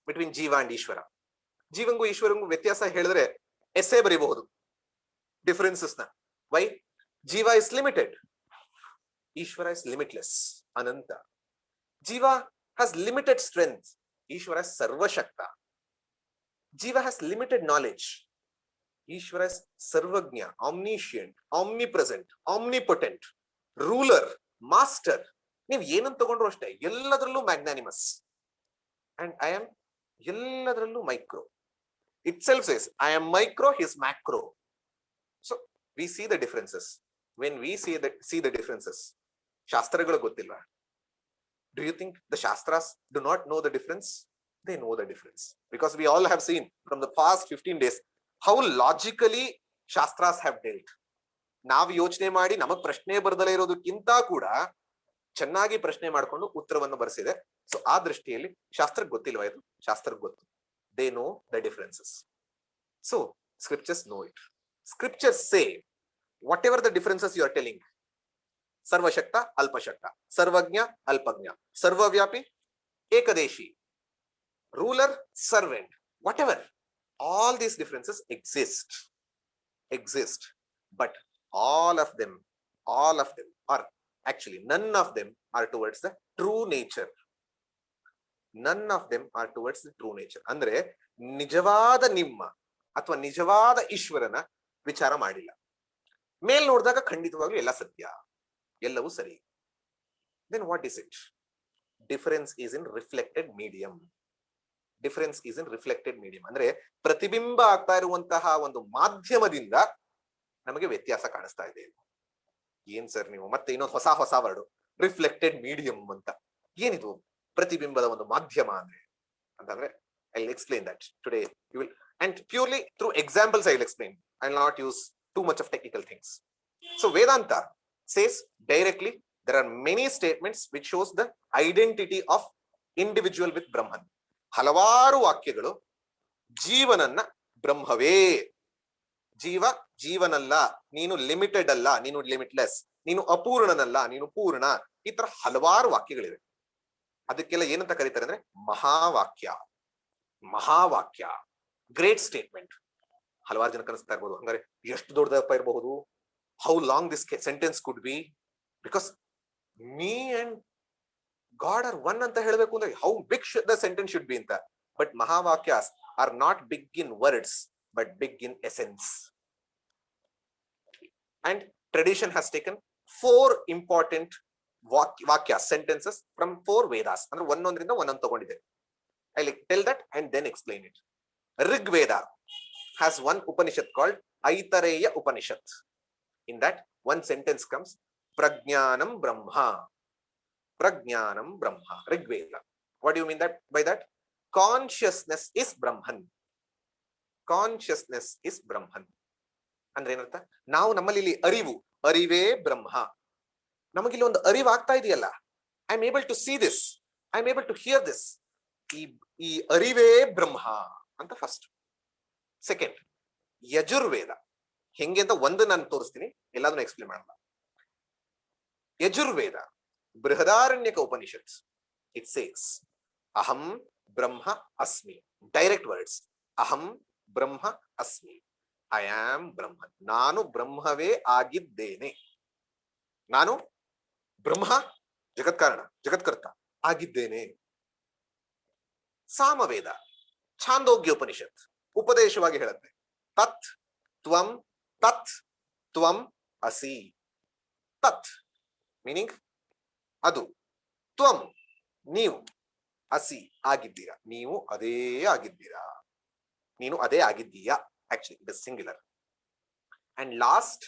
between ಜೀವ and Ishwara. ಜೀವಂಗೂ ಈಶ್ವರಂಗೂ ವ್ಯತ್ಯಾಸ ಹೇಳಿದ್ರೆ essay ಬರೀಬಹುದು differences ನ. Why? Jiva is limited, Ishvara is limitless, ananta. Jiva has limited strength, Ishwara ಸರ್ವಶಕ್ತ. ಜೀವ has limited knowledge, Ishwara is Sarvajna, omniscient, omnipresent, omnipotent, ruler, master. ನೀವು ಏನಂತ ತಗೊಂಡ್ರು ಅಷ್ಟೇ, ಎಲ್ಲದರಲ್ಲೂ ಮ್ಯಾಗ್ನಾನಿಮಸ್. ಅಂಡ್ ಐ ಆಮ್ ಎಲ್ಲದರಲ್ಲೂ micro. itself says I am micro, he is macro. So we see the differences. When we see the differences, ಶಾಸ್ತ್ರಗಳು ಗೊತ್ತಿಲ್ವಾ? Do you think the Shastras do not know the difference? They know the difference, because we all have seen from the past 15 days how logically Shastras have dealt. ನಾವು ಯೋಚನೆ ಮಾಡಿ ನಮಗ್ ಪ್ರಶ್ನೆ ಬರ್ದಲೇ ಇರೋದಕ್ಕಿಂತ ಕೂಡ ಚೆನ್ನಾಗಿ ಪ್ರಶ್ನೆ ಮಾಡ್ಕೊಂಡು ಉತ್ತರವನ್ನು ಬರೆಸಿದೆ. ಸೊ ಆ ದೃಷ್ಟಿಯಲ್ಲಿ ಶಾಸ್ತ್ರಕ್ಕೆ ಗೊತ್ತಿಲ್ವಾ ಇದು? ಶಾಸ್ತ್ರಕ್ಕೆ ಗೊತ್ತು. They know the differences. So scriptures know it. Scriptures say whatever the differences you are telling, ಸರ್ವಶಕ್ತ ಅಲ್ಪಶಕ್ತ, ಸರ್ವಜ್ಞ ಅಲ್ಪಜ್ಞ, ಸರ್ವವ್ಯಾಪಿ ಏಕದೇಶಿ, ruler servant, whatever, all these differences exist, but all of them are actually, none of them are towards the true nature. ಅಂದ್ರೆ ನಿಜವಾದ ನಿಮ್ಮ ಅಥವಾ ನಿಜವಾದ ಈಶ್ವರನ ವಿಚಾರ ಮಾಡಿಲ್ಲ. ಮೇಲ್ ನೋಡಿದಾಗ ಖಂಡಿತವಾಗ್ಲೂ ಎಲ್ಲ ಸತ್ಯ, ಎಲ್ಲವೂ ಸರಿ. then what is it? difference is in reflected medium. ಅಂದ್ರೆ ಪ್ರತಿಬಿಂಬ ಆಗ್ತಾ ಇರುವಂತಹ ಒಂದು ಮಾಧ್ಯಮದಿಂದ ನಮಗೆ ವ್ಯತ್ಯಾಸ ಕಾಣಿಸ್ತಾ ಇದೆ. ಏನ್ ಸರ್ ನೀವು ಮತ್ತೆ ಇನ್ನೊಂದು ಹೊಸ ವರ್ಡ್ ರಿಫ್ಲೆಕ್ಟೆಡ್ ಮೀಡಿಯಂ ಅಂತ? ಏನಿದು ಪ್ರತಿಬಿಂಬದ ಒಂದು ಮಾಧ್ಯಮ ಅಂತಂದ್ರೆ I will explain that today. You will, and purely through examples I will explain. I will not use too much of technical things. So Vedanta says directly there are many statements which shows the identity of individual with Brahman. ಹಲವಾರು ವಾಕ್ಯಗಳು ಜೀವನನ್ನ ಬ್ರಹ್ಮವೇ, ಜೀವನಲ್ಲ, ನೀನು limited ಅಲ್ಲ, ನೀನು limitless, ನೀನು ಅಪೂರ್ಣನಲ್ಲ, ನೀನು ಪೂರ್ಣ, ಈ ತರ ಹಲವಾರು ವಾಕ್ಯಗಳಿವೆ. ಅದಕ್ಕೆಲ್ಲ ಏನಂತ ಕರೀತಾರೆ ಅಂದ್ರೆ ಮಹಾವಾಕ್ಯ, ಗ್ರೇಟ್ ಸ್ಟೇಟ್ಮೆಂಟ್. ಹಲವಾರು ಜನ ಕನಿಸ್ತಾ ಇರ್ಬೋದು, ಹಂಗಾರೆ ಎಷ್ಟು ದೊಡ್ಡದಪ್ಪ ಇರಬಹುದು, how long this sentence could be, because me and God are one ಅಂತ ಹೇಳಬೇಕು ಅಂದ್ರೆ how big the sentence should be ಅಂತ. But mahavakyas are not big in words but big in essence. And tradition has taken 4 important vakya sentences from 4 Vedas. ಅಂದ್ರೆ ಒಂದೊಂದರಿಂದ ಒಂದೊಂದು ತಗೊಂಡಿದೆ. I will tell that and then explain it. Rig Veda has one Upanishad called Aitareya Upanishad. In that one sentence comes Prajnanam Brahma. Rig Veda. What do you mean by that? Consciousness is Brahman. ಅಂದ್ರೆ ಏನರ್ಥ? ನಾವು ನಮ್ಮಲ್ಲಿ ಇಲ್ಲಿ ಅರಿವೇ ಬ್ರಹ್ಮ. ನಮಗಿಲ್ಲಿ ಒಂದು ಅರಿವು ಆಗ್ತಾ ಇದೆಯಲ್ಲ, I am able to see this, I am able to hear this. ಈ ಈ ಅರಿವೇ ಬ್ರಹ್ಮ ಅಂತ ಫಸ್ಟ್. ಸೆಕೆಂಡ್, ಯಜುರ್ವೇದ ಹೆಂಗೆ ಅಂತ ಒಂದು ನಾನು ತೋರಿಸ್ತೀನಿ, ಎಲ್ಲಾದ್ರೂ ಎಕ್ಸ್ಪ್ಲೇನ್ ಮಾಡಲ್ಲ. ಯಜುರ್ವೇದ ಬೃಹದಾರಣ್ಯಕ ಉಪನಿಷತ್, ಇಟ್ ಸೇಸ್ ಅಹಂ ಬ್ರಹ್ಮ ಅಸ್ಮಿ. ಡೈರೆಕ್ಟ್ ವರ್ಡ್ಸ್, ಅಹಂ ಬ್ರಹ್ಮ ಅಸ್ಮಿ, ಐ ಆಮ್ ಬ್ರಹ್ಮ. ನಾನು ಬ್ರಹ್ಮವೇ ಆಗಿದ್ದೇನೆ. ನಾನು ಬ್ರಹ್ಮ, ಜಗತ್ಕಾರಣ, ಜಗತ್ಕರ್ತ ಆಗಿದ್ದೇನೆ. ಸಾಮವೇದ ಛಾಂದೋಗ್ಯ ಉಪನಿಷತ್ ಉಪದೇಶವಾಗಿ ಹೇಳುತ್ತೆ, ತತ್ ತ್ವಂ ಅಸಿ. ತತ್ ಮೀನಿಂಗ್ ಅದು, ತ್ವಂ ನೀವು, ಅಸಿ ಆಗಿದ್ದೀರಾ, ನೀವು ಅದೇ ಆಗಿದ್ದೀರಾ, ನೀನು ಅದೇ ಆಗಿದ್ದೀಯಾ. Actually it is singular. And last,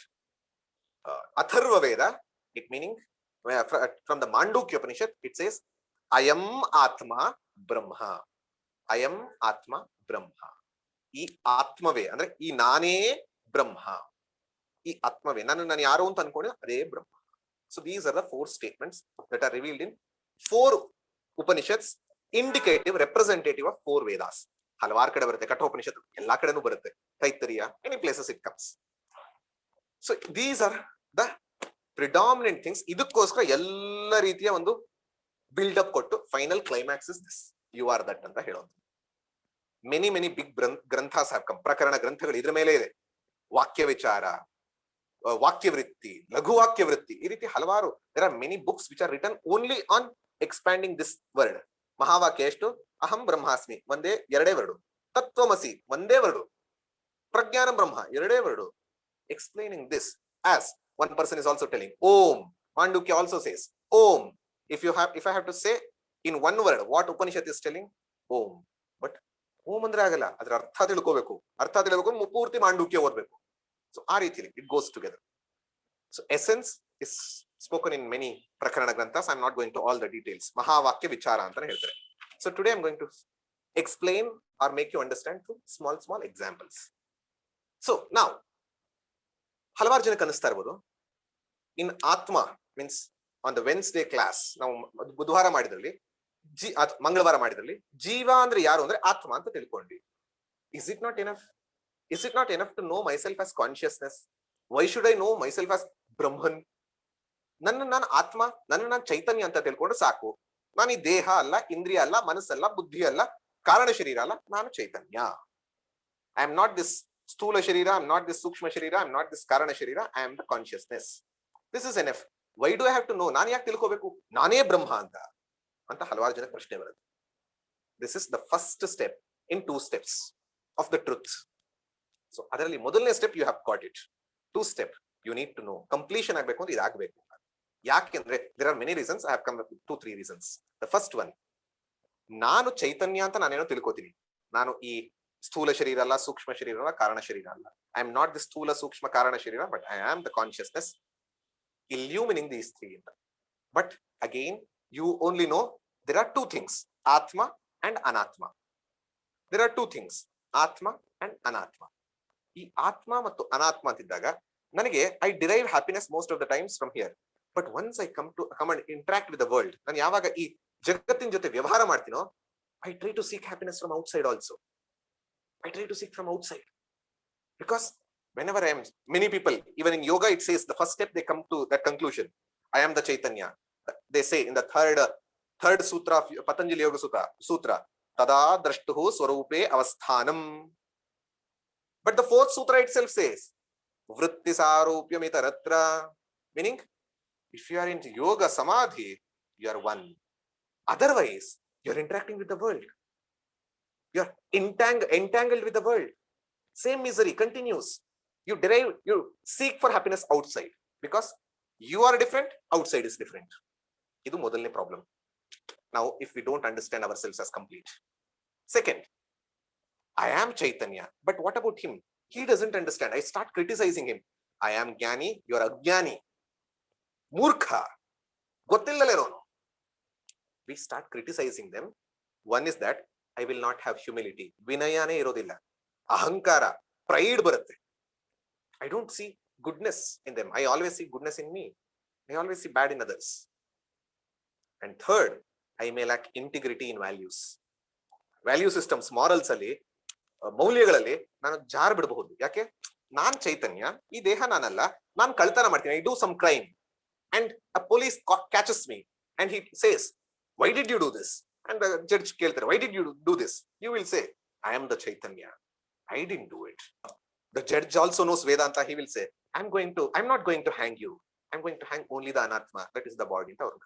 Atharva Veda, it meaning from the Mandukya Upanishad, it says ayam atma ಬ್ರಹ್ಮ, ಅಯಂ ಆತ್ಮ ಬ್ರಹ್ಮ. ಈ ಆತ್ಮವೇ ಅಂದ್ರೆ ಈ ನಾನೇ ಬ್ರಹ್ಮ, ಈ ಆತ್ಮವೇ ನಾನು ಯಾರು ಅಂತ ಅನ್ಕೊಂಡೆ ಅದೇ Brahma. So these are the 4 statements that are revealed in 4 Upanishads, indicative representative of 4 Vedas. ಹಲವಾರು ಕಡೆ ಬರುತ್ತೆ, ಕಠೋಪನಿಷತ್ ಎಲ್ಲಾ ಕಡೆನೂ ಬರುತ್ತೆ, Taittiriya, any places it comes. So these are the predominant things. ಇದಕ್ಕೋಸ್ಕರ ಎಲ್ಲ ರೀತಿಯ ಒಂದು ಬಿಲ್ಡ್ ಅಪ್ ಕೊಟ್ಟು final climax is this, you are that ಅಂತ ಹೇಳೋದು. Many big granthas have come. ಪ್ರಕರಣ ಗ್ರಂಥಗಳು ಇದ್ರ ಮೇಲೆ ಇದೆ. ವಾಕ್ಯ ವಿಚಾರ, ವಾಕ್ಯವೃತ್ತಿ, ಲಘುವಾಕ್ಯ ವೃತ್ತಿ, ಈ ರೀತಿ ಹಲವಾರು. There are many books which are written only on expanding this word. ಮಹಾವಾಕ್ಯ ಎಷ್ಟು? ಅಹಂ ಬ್ರಹ್ಮಾಸ್ಮಿ ಒಂದೇ, ಎರಡೇ ವರ್ಡು. ತತ್ವಮಸಿ ಒಂದೇ ವರ್ಡು. ಪ್ರಜ್ಞಾನ ಬ್ರಹ್ಮ ಎರಡೇ word. Explaining this as one person is also telling Om. Mandukya also says Om. If I have to say in one word what Upanishad is telling, Om. But Om ಅಂದ್ರೆ ಆಗಲ್ಲ, ಅದರ ಅರ್ಥ ತಿಳ್ಕೋಬೇಕು. ಅರ್ಥ ತಿಳ್ಕೋಬೇಕು, ಪೂರ್ತಿ ಮಾಂಡುಕ್ಯ ಓದಬೇಕು. ಸೊ ಆ ರೀತಿಯಲ್ಲಿ it goes together. So essence is spoken in many prakarana granthas. I am not going to all the details. ಮಹಾವಾಕ್ಯ ವಿಚಾರ ಅಂತಾನೆ ಹೇಳ್ತಾರೆ. So today I am going to explain or make you understand through small examples. So now ಹಲವಾರು ಜನಕ್ಕೆ ಅನಿಸ್ತಾ ಇರ್ಬೋದು, ಇನ್ ಆತ್ಮ means on the Wednesday class ನಾವು ಬುಧವಾರ ಮಾಡಿದ್ರಲ್ಲಿ, ಮಂಗಳವಾರ ಮಾಡಿದ್ರಲ್ಲಿ ಜೀವ ಅಂದ್ರೆ ಯಾರು ಅಂದ್ರೆ ಆತ್ಮ ಅಂತ ತಿಳ್ಕೊಂಡ್ವಿ. Is it not enough? Is it not enough to know myself as consciousness? Why should I know myself as Brahman? ನಾನು ಆತ್ಮ, ನಾನು ಚೈತನ್ಯ ಅಂತ ತಿಳ್ಕೊಂಡ್ರೆ ಸಾಕು. ನಾನು ಈ ದೇಹ ಅಲ್ಲ, ಇಂದ್ರಿಯ ಅಲ್ಲ, ಮನಸ್ಸಲ್ಲ, ಬುದ್ಧಿ ಅಲ್ಲ, ಕಾರಣ ಶರೀರ ಅಲ್ಲ, ನಾನು ಚೈತನ್ಯ. ಐ ಆಮ್ ನಾಟ್ ದಿಸ್ ಸ್ಥೂಲ ಶರೀರ, ಐ ಆಮ್ ನಾಟ್ ದಿಸ್ ಸೂಕ್ಷ್ಮ ಶರೀರ, I am not this karana sharira, I am the consciousness. This is enough. Why do I have to know? ನಾನು ಯಾಕೆ ತಿಳ್ಕೋಬೇಕು ನಾನೇ ಬ್ರಹ್ಮ ಅಂತ ಹಲವಾರು ಜನ ಪ್ರಶ್ನೆ ಬರುತ್ತೆ. This is the first step in 2 steps of the truth. So ಅದರಲ್ಲಿ ಮೊದಲನೇ step you have got it. 2 step you need to know. Completion ಆಗ್ಬೇಕು ಅಂದ್ರೆ ಇದಾಗಬೇಕು. ಯಾಕೆಂದ್ರೆ there are many reasons. I have come up with 2-3 reasons. The first one, ನಾನು ಚೈತನ್ಯ ಅಂತ ನಾನೇನೋ ತಿಳ್ಕೋತೀನಿ. ನಾನು ಈ ಸ್ಥೂಲ ಶರೀರ ಅಲ್ಲ, ಸೂಕ್ಷ್ಮ ಶರೀರ ಅಲ್ಲ, ಕಾರಣ ಶರೀರ ಅಲ್ಲ. ಐ ಆಮ್ ನಾಟ್ ದಿ ಸ್ಥೂಲ ಸೂಕ್ಷ್ಮ ಕಾರಣ ಶರೀರ, but I am the consciousness illumining these 3. But again, you only know there are 2 things, Atma and Anatma. There are 2 things, Atma and Anatma. ಈ ಆತ್ಮ ಮತ್ತು ಅನಾತ್ಮ ಅಂತಿದ್ದಾಗ ನನಗೆ I derive happiness most of the times from here. But once I come and interact with the world, ನಾನು ಯಾವಾಗ ಈ ಜಗತ್ತಿನ ಜೊತೆ ವ್ಯವಹಾರ ಮಾಡ್ತೀನೋ, I try to seek happiness from outside also. I try to seek from outside, because whenever I am, many people, even in yoga it says the first step they come to that conclusion, I am the Chaitanya. They say in the third sutra of Patanjali Yoga Sutra, tada drashtuhu swarupe avasthanam. But the 4th sutra itself says vritti sarupyam itaratra, meaning if you are in yoga samadhi, you are one. Otherwise you are interacting with the world. You are entangled with the world. Same misery continues. You seek for happiness outside, because you are different, outside is different. Idu modalne problem. Now if we don't understand ourselves as complete. Second, I am Chaitanya, but what about him? He doesn't understand. I start criticizing him. I am Jnani, you are Ajnani, Murkha, Gottillalerono. We start criticizing them. One is that I will not have humility. ವಿನಯನೇ ಇರೋದಿಲ್ಲ, ಅಹಂಕಾರ, pride ಬರುತ್ತೆ. I don't see goodness in them. I always see goodness in me. I always see bad in others. And third, I may lack integrity in values. Value systems, morals ಅಲ್ಲಿ, ಮೌಲ್ಯಗಳಲ್ಲಿ ನಾನು jar ಬಿಡಬಹುದು. ಯಾಕೆ? ನಾನ್ ಚೈತನ್ಯ, ಈ ದೇಹ ನಾನಲ್ಲ, ನಾನ್ ಕಳ್ತನ ಮಾಡ್ತೀನಿ, I do some crime and a police catches me and he says why did you do this and judge ಕೇಳ್ತಾರೆ why did you do this, you will say I am the chaitanya, I did do it. The judge also knows Vedanta, he will say I am not going to hang you, I am going to hang only the anatma, that is the body ಅಂತ ಅವ್ರು.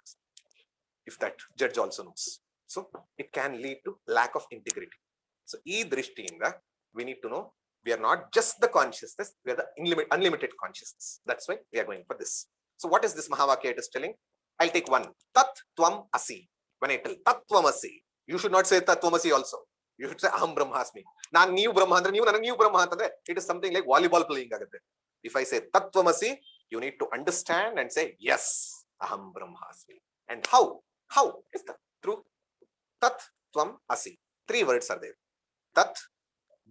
If that judge also knows, so it can lead to lack of integrity. So ee drishtiyinda we need to know we are not just the consciousness, we are the unlimited consciousness. That's why we are going for this. So what is this Mahavakya it is telling? I'll take one. Tat tvam asi. When I tell tat tvam asi, you should not say tat tvam asi also, you should say aham brahmasmi. Naan neevu brahma andre neevu nanu neevu brahma antandre it is something like volleyball playing agutte. If I say tat tvam asi, you need to understand and say yes, aham brahmasmi. And how is that? Through tat tvam asi. Three words are there. Tat,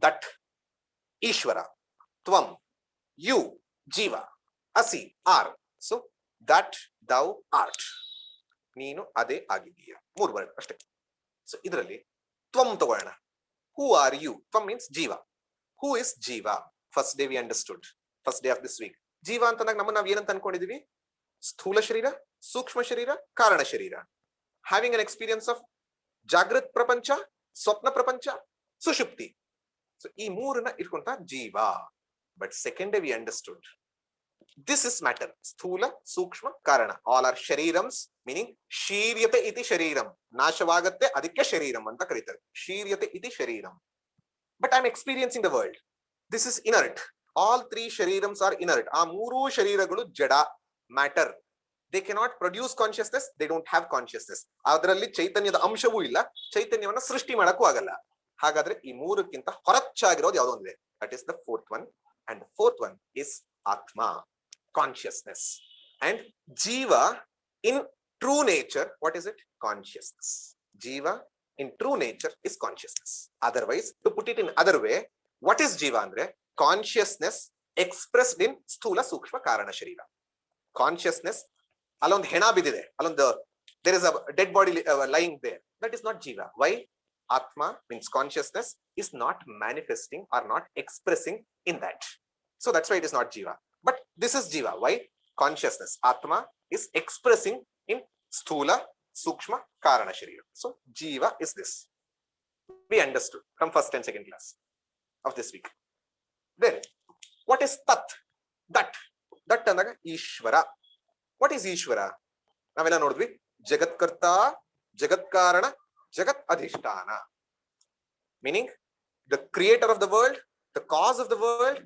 that, Ishvara. Tvam, you, Jiva. Asi, are. So that thou art. ನೀನು ಅದೇ ಆಗಿದೀಯ. ಮೂರು word ಅಷ್ಟೇ. So ಇದರಲ್ಲಿ ತ್ವಂ ತಗೋಣ. Who are you? Tvam means jiva. Who is jiva? First day we understood, first day of this week. ಜೀವ ಅಂತಂದಾಗ ನಮ್ಮನ್ನ ನಾವು ಏನಂತ ಅನ್ಕೊಂಡಿದೀವಿ? ಸ್ಥೂಲ ಶರೀರ, ಸೂಕ್ಷ್ಮ ಶರೀರ, ಕಾರಣ ಶರೀರ. Having an experience of Jagrat Prapancha, Swapna Prapancha, Sushupti. So, ee mooruna itkonta Jiva. But second day we understood, this is matter. Sthula, Sukshma, Karana. All are Sharirams, meaning Shiryate iti Shariram. Nashavagatte adikya Shariram anta karitare. Shiryate iti Shariram. But I am experiencing the world. This is inert. All three Sharirams are inert. Aa mooru Shariragalu Jada, matter. They cannot produce consciousness, they don't have consciousness. ಅದರಲ್ಲಿ ಚೈತನ್ಯದ ಅಂಶವೂ ಇಲ್ಲ, ಚೈತನ್ಯವನ್ನ ಸೃಷ್ಟಿ ಮಾಡಕ್ಕೂ ಆಗಲ್ಲ. ಹಾಗಾದ್ರೆ ಈ ಮೂರಕ್ಕಿಂತ ಹೊರಚಾಗಿರೋದು ಯಾವುದೋ ಒಂದಿದೆ, that is the fourth one. And the fourth one is atma, consciousness. And jiva in true nature, what is it? Consciousness. Jiva in true nature is consciousness. Otherwise to put it in other way, what is jiva ಅಂದ್ರೆ consciousness expressed in ಸ್ಥೂಲ ಸೂಕ್ಷ್ಮ ಕಾರಣ ಶರೀರ. Consciousness ಅಲ್ಲೊಂದು ಹೆಣ ಬಿದ್ದಿದೆ, ಅಲ್ಲೊಂದು there is a dead body lying there, that is not jiva. Why? Atma means consciousness is not manifesting or not expressing in that, so that's why it is not jiva. But this is jiva. Why? Consciousness, atma, is expressing in sthula sukshma karana sharira. So jiva is this. We understood from first and second class of this week. Then what is tat? That andaga Ishvara. What is Ishvara? ನಾವೆಲ್ಲ ನೋಡಿದ್ವಿ, ಜಗತ್ಕರ್ತ, ಜಗತ್ಕಾರಣ, ಜಗತ್ ಅಧಿಷ್ಠಾನ. Meaning the creator of the world, the cause of the world,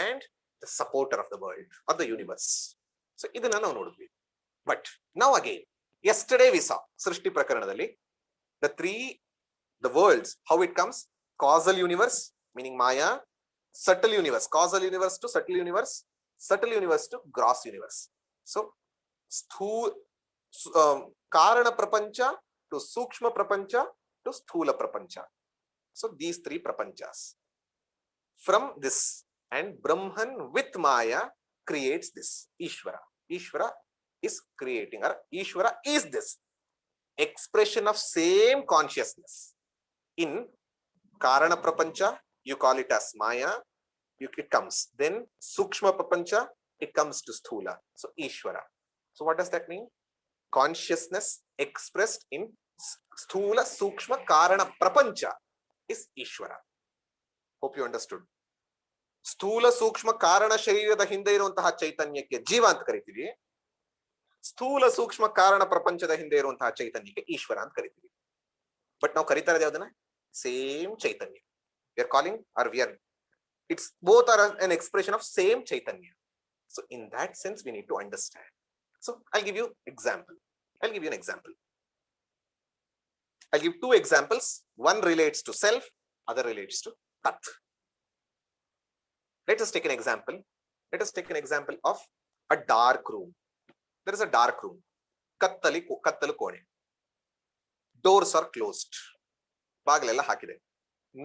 and the supporter of the world, of the universe. So ಇದನ್ನ ನಾವು ನೋಡಿದ್ವಿ. But now again, yesterday we saw ಸೃಷ್ಟಿ ಪ್ರಕರಣದಲ್ಲಿ the worlds, how it comes: causal universe, meaning Maya; subtle universe, causal universe to subtle universe to gross universe. So Karana Prapancha to Sukshma Prapancha to Sthula Prapancha. So these three Prapanchas. From this, and Brahman with Maya creates this Ishvara. Ishvara is creating, or Ishvara is this expression of same consciousness. In Karana Prapancha, you call it as Maya, it comes. Then Sukshma Prapancha, it comes to Sthula. So Ishvara. So what does that mean? Consciousness expressed in Sthula Sukshma Karana Prapancha is Ishvara. Hope you understood. ಸ್ಥೂಲ ಸೂಕ್ಷ್ಮ ಕಾರಣ ಶರೀರದ ಹಿಂದೆ ಇರುವಂತಹ ಚೈತನ್ಯಕ್ಕೆ ಜೀವ ಅಂತ ಕರಿತೀವಿ. ಸ್ಥೂಲ ಸೂಕ್ಷ್ಮ ಕಾರಣ ಪ್ರಪಂಚದ ಹಿಂದೆ ಇರುವಂತಹ ಚೈತನ್ಯಕ್ಕೆ ಈಶ್ವರ ಅಂತ ಕರಿತೀವಿ. ಬಟ್ ನಾವು ಕರಿತಾ ಇರೋದು ಯಾವ್ದನ್ನ? Same Chaitanya. We are calling, or we are, it's both are an expression of same chaitanya. So in that sense we need to understand. So I'll give you an example. I'll give two examples. One relates to self, other relates to tat. Let us take an example of a dark room. There is a dark room. Kattalu kone. Doors are closed. Bagaleಲ್ಲ ಹಾಕಿದೆ.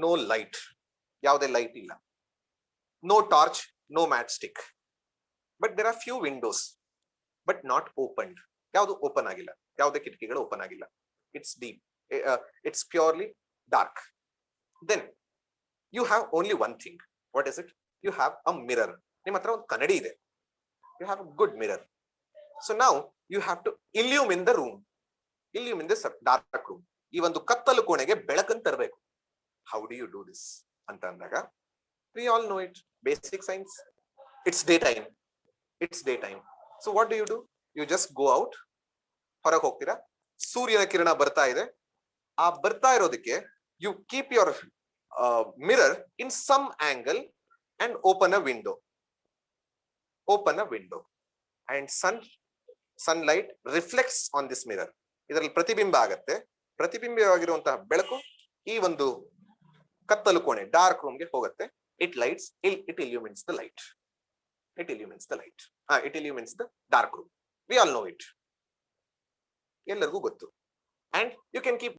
No light. ಯಾವುದೇ light ಇಲ್ಲ. No torch no matchstick. But there are few windows, but not opened. ಯಾವುದು open ಆಗಿಲ್ಲ, ಯಾವುದೇ ಕಿಟಕಿಗಳು open ಆಗಿಲ್ಲ. It's deep. It's purely dark. Then you have only one thing. What is it? You have a mirror. ನಿಮ್ಮ ಹತ್ರ ಒಂದು ಕನ್ನಡಿ ಇದೆ. You have a good mirror. So now you have to illumine the room. Illumine this dark room. ಈ ಒಂದು ಕತ್ತಲು ಕೋಣೆಗೆ ಬೆಳಕನ್ನು ತರಬೇಕು. How do you do this ಅಂತ ಅಂದಾಗ we all know it. Basic science. It's daytime. It's daytime. So what do? You just go out. ಹೊರಗೆ ಹೋಗ್ತೀರಾ, ಸೂರ್ಯನ ಕಿರಣ ಬರ್ತಾ ಇದೆ, ಆ ಬರ್ತಾ ಇರೋದಕ್ಕೆ you keep your mirror in some angle and open a window. Open a window and sunlight reflects on this mirror. ಇದರಲ್ಲಿ ಪ್ರತಿಬಿಂಬ ಆಗತ್ತೆ. ಪ್ರತಿಬಿಂಬವಾಗಿರುವಂತಹ ಬೆಳಕು ಈ ಒಂದು ಕತ್ತಲು ಕೋಣೆ ಡಾರ್ಕ್ ರೂಮ್ಗೆ ಹೋಗುತ್ತೆ. It illumines the light. It illumines the light. It illumines the dark room. We all know it. ಎಲ್ಲರಿಗೂ ಗೊತ್ತು. And you can keep